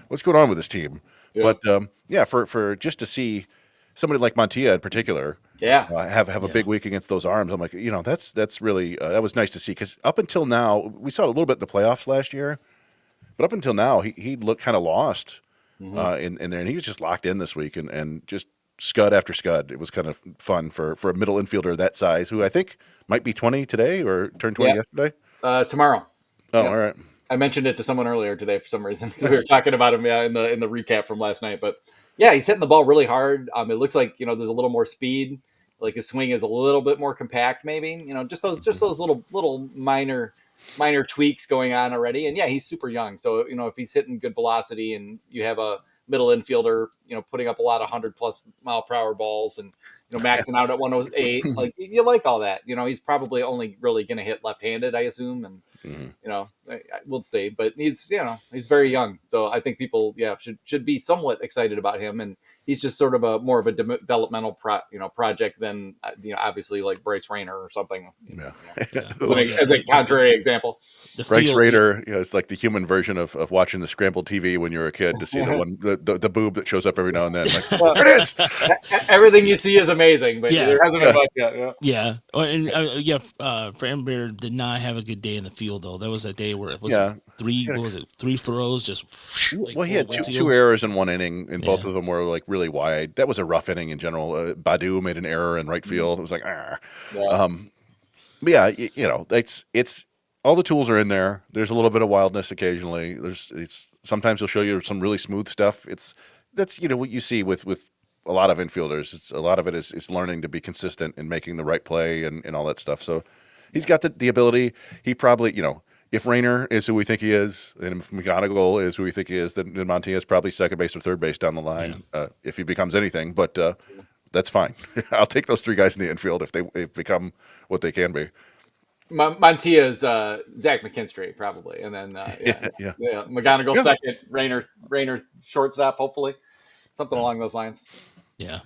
what's going on with this team? Yeah. But for just to see somebody like Montilla in particular have a big week against those arms, I'm like, that's really that was nice to see. Because up until now, we saw it a little bit in the playoffs last year. But up until now, he looked kind of lost. In there, and he was just locked in this week and just scud after scud. It was kind of fun for a middle infielder that size, who I think might be 20 today or turned 20 yesterday. Tomorrow. Oh, all right. I mentioned it to someone earlier today for some reason. We were talking about him in the recap from last night, but he's hitting the ball really hard. It looks like there's a little more speed. Like his swing is a little bit more compact, maybe. Just those little minor tweaks going on already. And he's super young. So, if he's hitting good velocity and you have a middle infielder, putting up a lot of 100+ mile per hour balls and, maxing out at 108, like you like all that, he's probably only really going to hit left-handed, I assume. And, we'll see. But he's very young, so I think people should be somewhat excited about him. And he's just sort of more of a developmental project than obviously like Bryce Rayner or something. As a contrary example. Bryce Rayner, it's like the human version of watching the scrambled TV when you're a kid to see the boob that shows up every now and then. Like, there it is. Everything you see is amazing, but there hasn't been much yet. Yeah. Frambear did not have a good day in the field though. That was that day where it was three throws just. He had two errors in one inning, and both of them were like really wide. That was a rough inning in general. Badu made an error in right field. It was like it's all the tools are in there. There's a little bit of wildness occasionally. Sometimes he'll show you some really smooth stuff. That's what you see with a lot of infielders. A lot of it is learning to be consistent and making the right play and all that stuff. So he's got the ability. He probably, if Rayner is who we think he is, and if McGonigal is who we think he is, then Montia is probably second base or third base down the line if he becomes anything. But that's fine. I'll take those three guys in the infield if they become what they can be. Montia's Zach McKinstry probably, and then McGonigal second, Rayner shortstop, hopefully something along those lines. Yeah.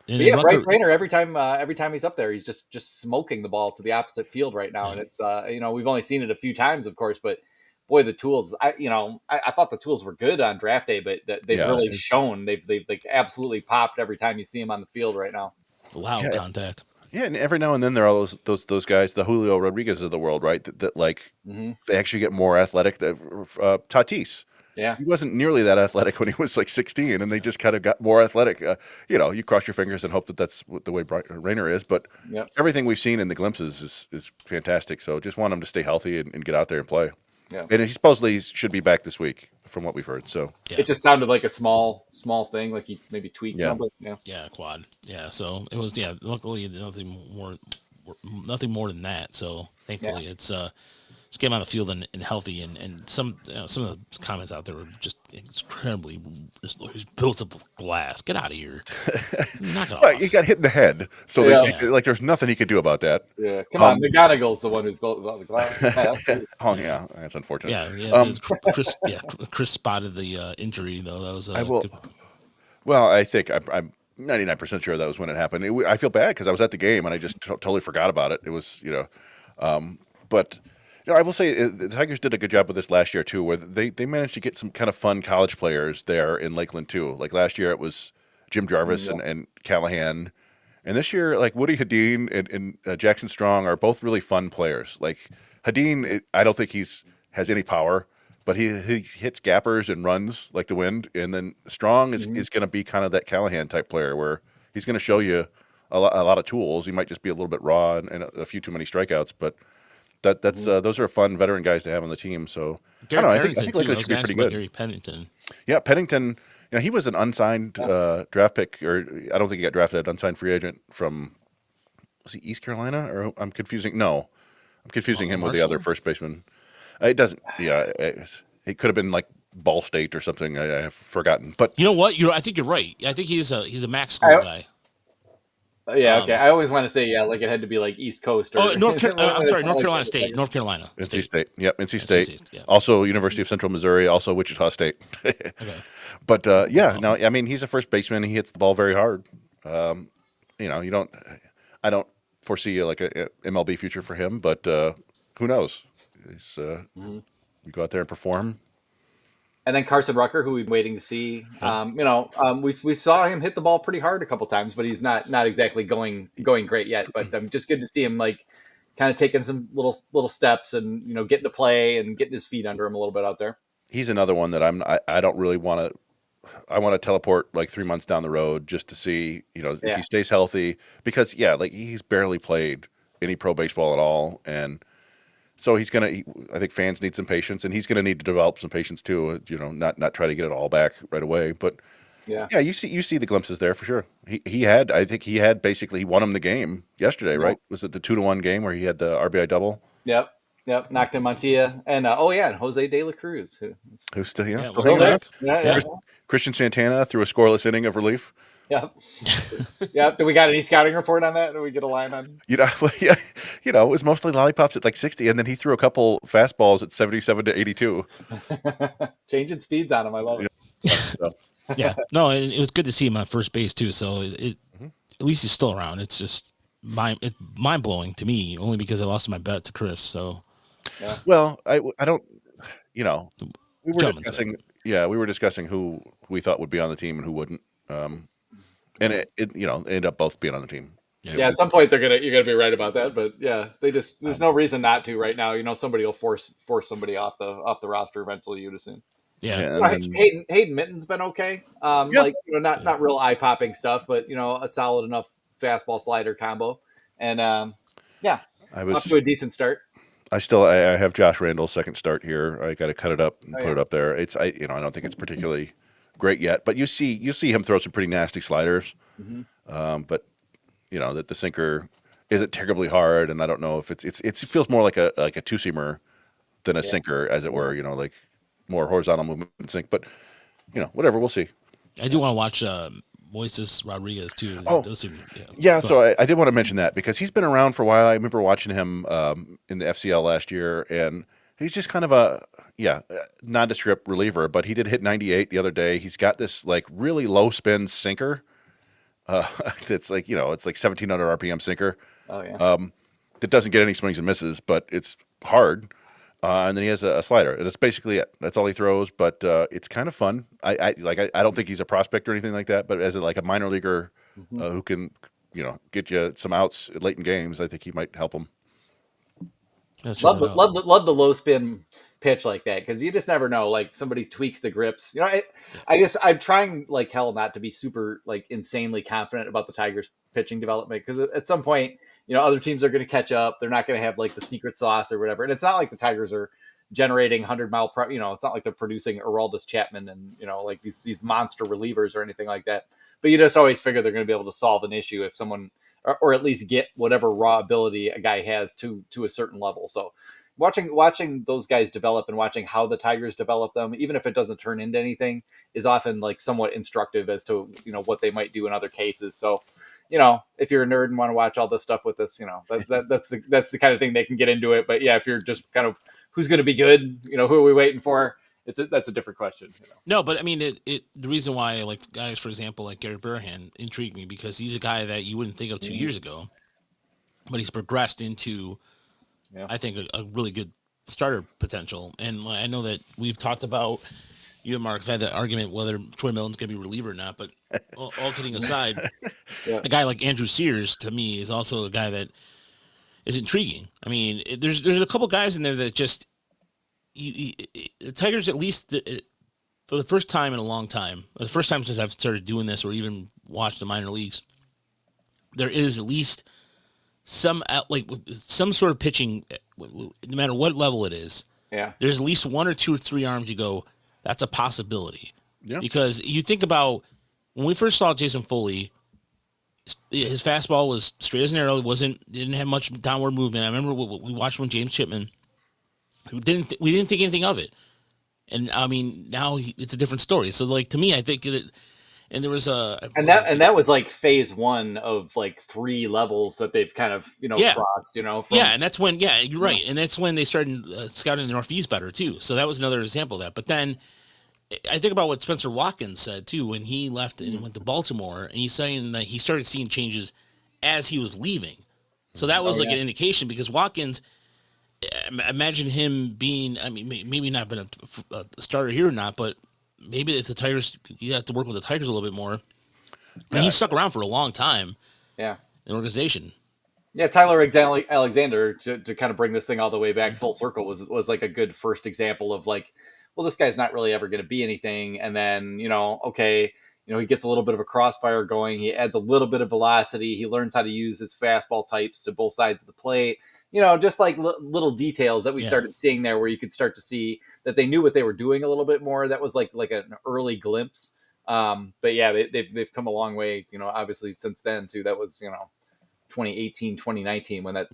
Bryce Rayner every time he's up there, he's just smoking the ball to the opposite field right now, and it's we've only seen it a few times, of course, but boy, the tools. I thought the tools were good on draft day, but they've really shown they've like absolutely popped every time you see him on the field right now. Loud contact. Yeah, and every now and then there are those guys, the Julio Rodriguez of the world, right? That they actually get more athletic. Tatis. Yeah, he wasn't nearly that athletic when he was like 16, and they just kind of got more athletic. You cross your fingers and hope that's the way Rayner is. But everything we've seen in the glimpses is fantastic. So just want him to stay healthy and get out there and play. Yeah, and he supposedly should be back this week, from what we've heard. So it just sounded like a small thing, like he maybe tweaked something. Yeah, quad. Yeah, so it was. Yeah, luckily nothing more than that. So thankfully, it's just get him on the field and healthy. And some of the comments out there were just incredibly he's built up with glass. Get out of here! Knock it off. He got hit in the head, so there's nothing he could do about that. Yeah, come on, McGonigal's the one who's built with the glass. Oh yeah, that's unfortunate. Yeah. Chris spotted the injury though. That was good. Well, I think I'm 99% sure that was when it happened. I feel bad because I was at the game and I just totally forgot about it. It was but. I will say the Tigers did a good job with this last year too, where they managed to get some kind of fun college players there in Lakeland too. Like last year, it was Jim Jarvis and Callahan, and this year, like Woody Hadeen and Jackson Strong are both really fun players. Like Hadeen, I don't think has any power, but he hits gappers and runs like the wind. And then Strong is going to be kind of that Callahan type player where he's going to show you a lot of tools. He might just be a little bit raw and a few too many strikeouts, but. That's those are fun veteran guys to have on the team. So I think Lakeland should be pretty good. Gary Pennington. Yeah, Pennington. He was an unsigned draft pick, or I don't think he got drafted. Unsigned free agent from was he East Carolina, or I'm confusing? No, I'm confusing him with the other first baseman. It doesn't. Yeah, it could have been like Ball State or something. I have forgotten. But you know what? I think you're right. I think he's a Max school guy. Yeah, okay. I always want to say, like it had to be like East Coast. Or, North Carolina State. North Carolina. NC State. Yep, NC State. Yeah. Also, University of Central Missouri. Also, Wichita State. Okay. But no, I mean, he's a first baseman. He hits the ball very hard. I don't foresee like a MLB future for him, but who knows? You go out there and perform. And then Carson Rucker, who we've been waiting to see. We saw him hit the ball pretty hard a couple times, but he's not exactly going great yet. But just good to see him like kind of taking some little steps and getting to play and getting his feet under him a little bit out there. He's another one that I don't really want to. I want to teleport like 3 months down the road just to see if he stays healthy, because like he's barely played any pro baseball at all, and. So I think fans need some patience, and he's going to need to develop some patience too. Not try to get it all back right away, but you see the glimpses there for sure. He had basically he won him the game yesterday, right? Was it the 2-1 game where he had the RBI double? Yep. Knocked in Montia, and and Jose De La Cruz, who's still hanging out. Christian Santana threw a scoreless inning of relief. Yeah. Yeah. Do we got any scouting report on that? Do we get a line on? Yeah, it was mostly lollipops at like 60, and then he threw a couple fastballs at 77 to 82. Changing speeds on him. I love it. So, Yeah, no, it was good to see him on first base too. So Mhm. at least he's still around. It's just it's mind blowing to me, only because I lost my bet to Chris. So Yeah. well, I don't, we were Jumping to discussing, we were discussing who we thought would be on the team and who wouldn't. And it ended up both being on the team. Yeah, at some point you're gonna be right about that, but yeah, there's no reason not to right now. Somebody will force somebody off the roster eventually. You'd assume. yeah, And then, Hayden Mitten's been okay. Yeah. Like not real eye popping stuff, but a solid enough fastball slider combo, and yeah, off to a decent start. I have Josh Randall's second start here. I got to cut it up and Oh, put yeah. it up there. I don't think it's particularly great yet, but you see him throw some pretty nasty sliders. Mhm. But that the sinker isn't terribly hard, and I don't know if it feels more like a two seamer than a sinker, as it were. Like more horizontal movement and sink. But whatever, we'll see. I do want to watch Moises Rodriguez too. Oh, those seem, yeah. So I did want to mention that because he's been around for a while. I remember watching him in the FCL last year, and he's just kind of a nondescript reliever. But he did hit 98 the other day. He's got this like really low spin sinker. That's like it's like 1,700 RPM sinker. Oh yeah. That doesn't get any swings and misses, but it's hard. And then he has a slider, and that's basically it. That's all he throws, but it's kind of fun. I don't think he's a prospect or anything like that, but as a minor leaguer who can get you some outs late in games, I think he might help him. Love the low spin pitch like that, because you just never know. Like somebody tweaks the grips. I'm trying like hell not to be super like insanely confident about the Tigers pitching development, because at some point other teams are going to catch up. They're not going to have like the secret sauce or whatever. And it's not like the Tigers are generating 100-mile it's not like they're producing Aroldis Chapman and like these monster relievers or anything like that. But you just always figure they're going to be able to solve an issue if someone, or at least get whatever raw ability a guy has to a certain level. So watching those guys develop and watching how the Tigers develop them, even if it doesn't turn into anything, is often like somewhat instructive as to what they might do in other cases. So if you're a nerd and want to watch all this stuff with us, that's the kind of thing they can get into it. But yeah, if you're just kind of who's going to be good, who are we waiting for? That's a different question. No, but I mean, the reason why, like guys, for example, like Gary Burhan intrigued me because he's a guy that you wouldn't think of 2 years ago, but he's progressed into, I think, a really good starter potential. And I know that we've talked about, you and Mark have had that argument whether Troy Milton's going to be a reliever or not, but all kidding aside, a guy like Andrew Sears, to me, is also a guy that is intriguing. I mean, there's a couple guys in there that just, the Tigers, at least for the first time in a long time, the first time since I've started doing this or even watched the minor leagues, there is at least some sort of pitching, no matter what level it is. Yeah, there's at least one or two or three arms you go, that's a possibility. Yeah. Because you think about when we first saw Jason Foley, his fastball was straight as an arrow. Didn't have much downward movement. I remember we watched when James Chipman. We didn't think anything of it, and I mean now it's a different story. So like to me, I think that, and there was that was like phase one of like 3 levels that they've kind of crossed. And that's when you're right, and that's when they started scouting the Northeast better too. So that was another example of that. But then I think about what Spencer Watkins said too when he left and went to Baltimore, and he's saying that he started seeing changes as he was leaving. So that was an indication, because Watkins, imagine him being, I mean, maybe not been a starter here or not, but maybe if the Tigers, you have to work with the Tigers a little bit more. I mean, he stuck around for a long time. Yeah. In the organization. Yeah, Tyler Alexander, to kind of bring this thing all the way back full circle, was like a good first example of like, well, this guy's not really ever going to be anything. And then, he gets a little bit of a crossfire going. He adds a little bit of velocity. He learns how to use his fastball types to both sides of the plate. Just like little details that we started seeing there, where you could start to see that they knew what they were doing a little bit more. That was like an early glimpse. But yeah, they've come a long way, obviously since then too. That was, 2018, 2019 when that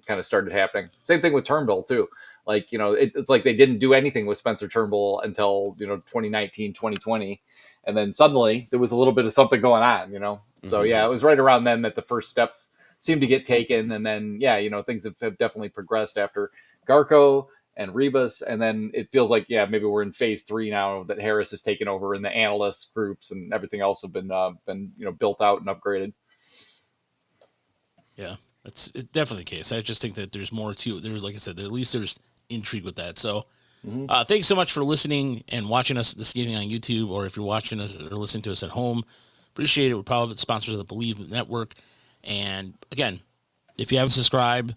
kind of started happening. Same thing with Turnbull too. Like, it's like they didn't do anything with Spencer Turnbull until, 2019, 2020. And then suddenly there was a little bit of something going on, So, yeah, it was right around then that the first steps seemed to get taken. And then, things have definitely progressed after Garco and Rebus. And then it feels like, maybe we're in phase 3 now that Harris has taken over and the analyst groups and everything else have been built out and upgraded. Yeah, that's definitely the case. I just think that there's more to it. There's, like I said, at least there's intrigue with that. So thanks so much for listening and watching us this evening on YouTube, or if you're watching us or listening to us at home. Appreciate it. We're probably sponsors of the Believe Network. And again, if you haven't subscribed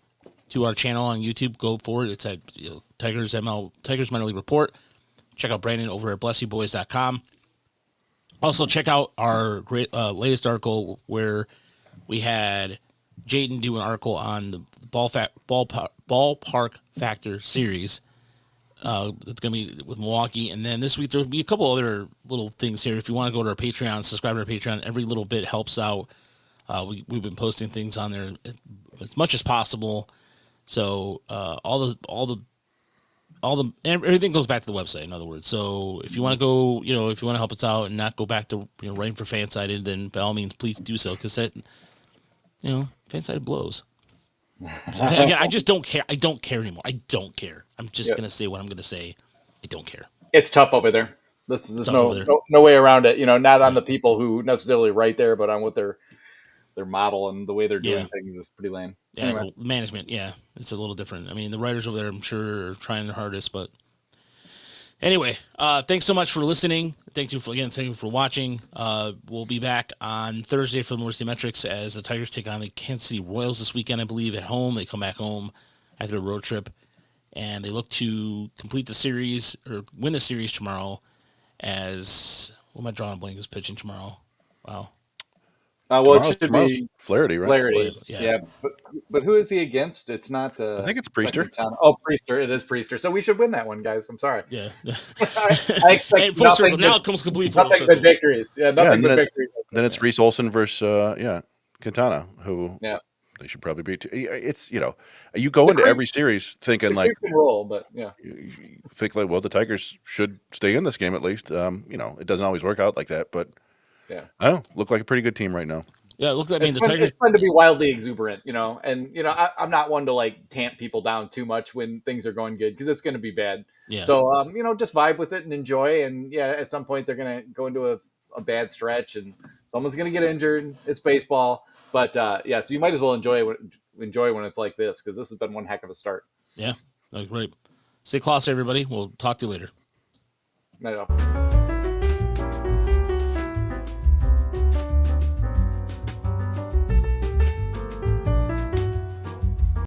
to our channel on YouTube, go for it. It's at Tigers Minor League Report. Check out Brandon over at blessyouboys.com. Also, check out our great latest article where we had Jaden do an article on the ballpark factor series. That's going to be with Milwaukee. And then this week there'll be a couple other little things here. If you want to go to our Patreon, subscribe to our Patreon, every little bit helps out. We've been posting things on there as much as possible. So everything goes back to the website, in other words. So if you want to go, if you want to help us out and not go back to writing for Fansided, then by all means, please do so, because that, Fansided blows. Again, I just don't care. I don't care anymore. I don't care. I'm just gonna say what I'm gonna say. I don't care. It's tough over there. There's no way around it. Not on the people who necessarily write there, but on what their model and the way they're doing things is pretty lame. Yeah, anyway. Management. Yeah, it's a little different. I mean, the writers over there, I'm sure, are trying their hardest, but anyway, thanks so much for listening. Thank you for watching. We'll be back on Thursday for the Morrissey Metrics as the Tigers take on the Kansas City Royals this weekend, I believe, at home. They come back home after a road trip, and they look to complete the series or win the series tomorrow. What am I drawing a blank? Who's pitching tomorrow? Wow. Well, it should be Flaherty, right? Flaherty, yeah. But who is he against? It's not. I think it's Priester. Oh, Priester! It is Priester. So we should win that one, guys. I'm sorry. Yeah. I expect full circle. Now it comes complete full circle. But victories. Yeah, nothing but victories. Then it's Reese Olson versus Quintana, who they should probably beat. It's you go into every series thinking like roll, but you think like, well, the Tigers should stay in this game at least. It doesn't always work out like that, but. Yeah, I don't look like a pretty good team right now. Yeah, it looks like the Tigers. It's fun to be wildly exuberant, and I'm not one to like tamp people down too much when things are going good because it's going to be bad. Yeah. So just vibe with it and enjoy. And at some point they're going to go into a bad stretch and someone's going to get injured. It's baseball, but so you might as well enjoy when it's like this because this has been one heck of a start. Yeah, that's great. Stay close, everybody. We'll talk to you later. Night off.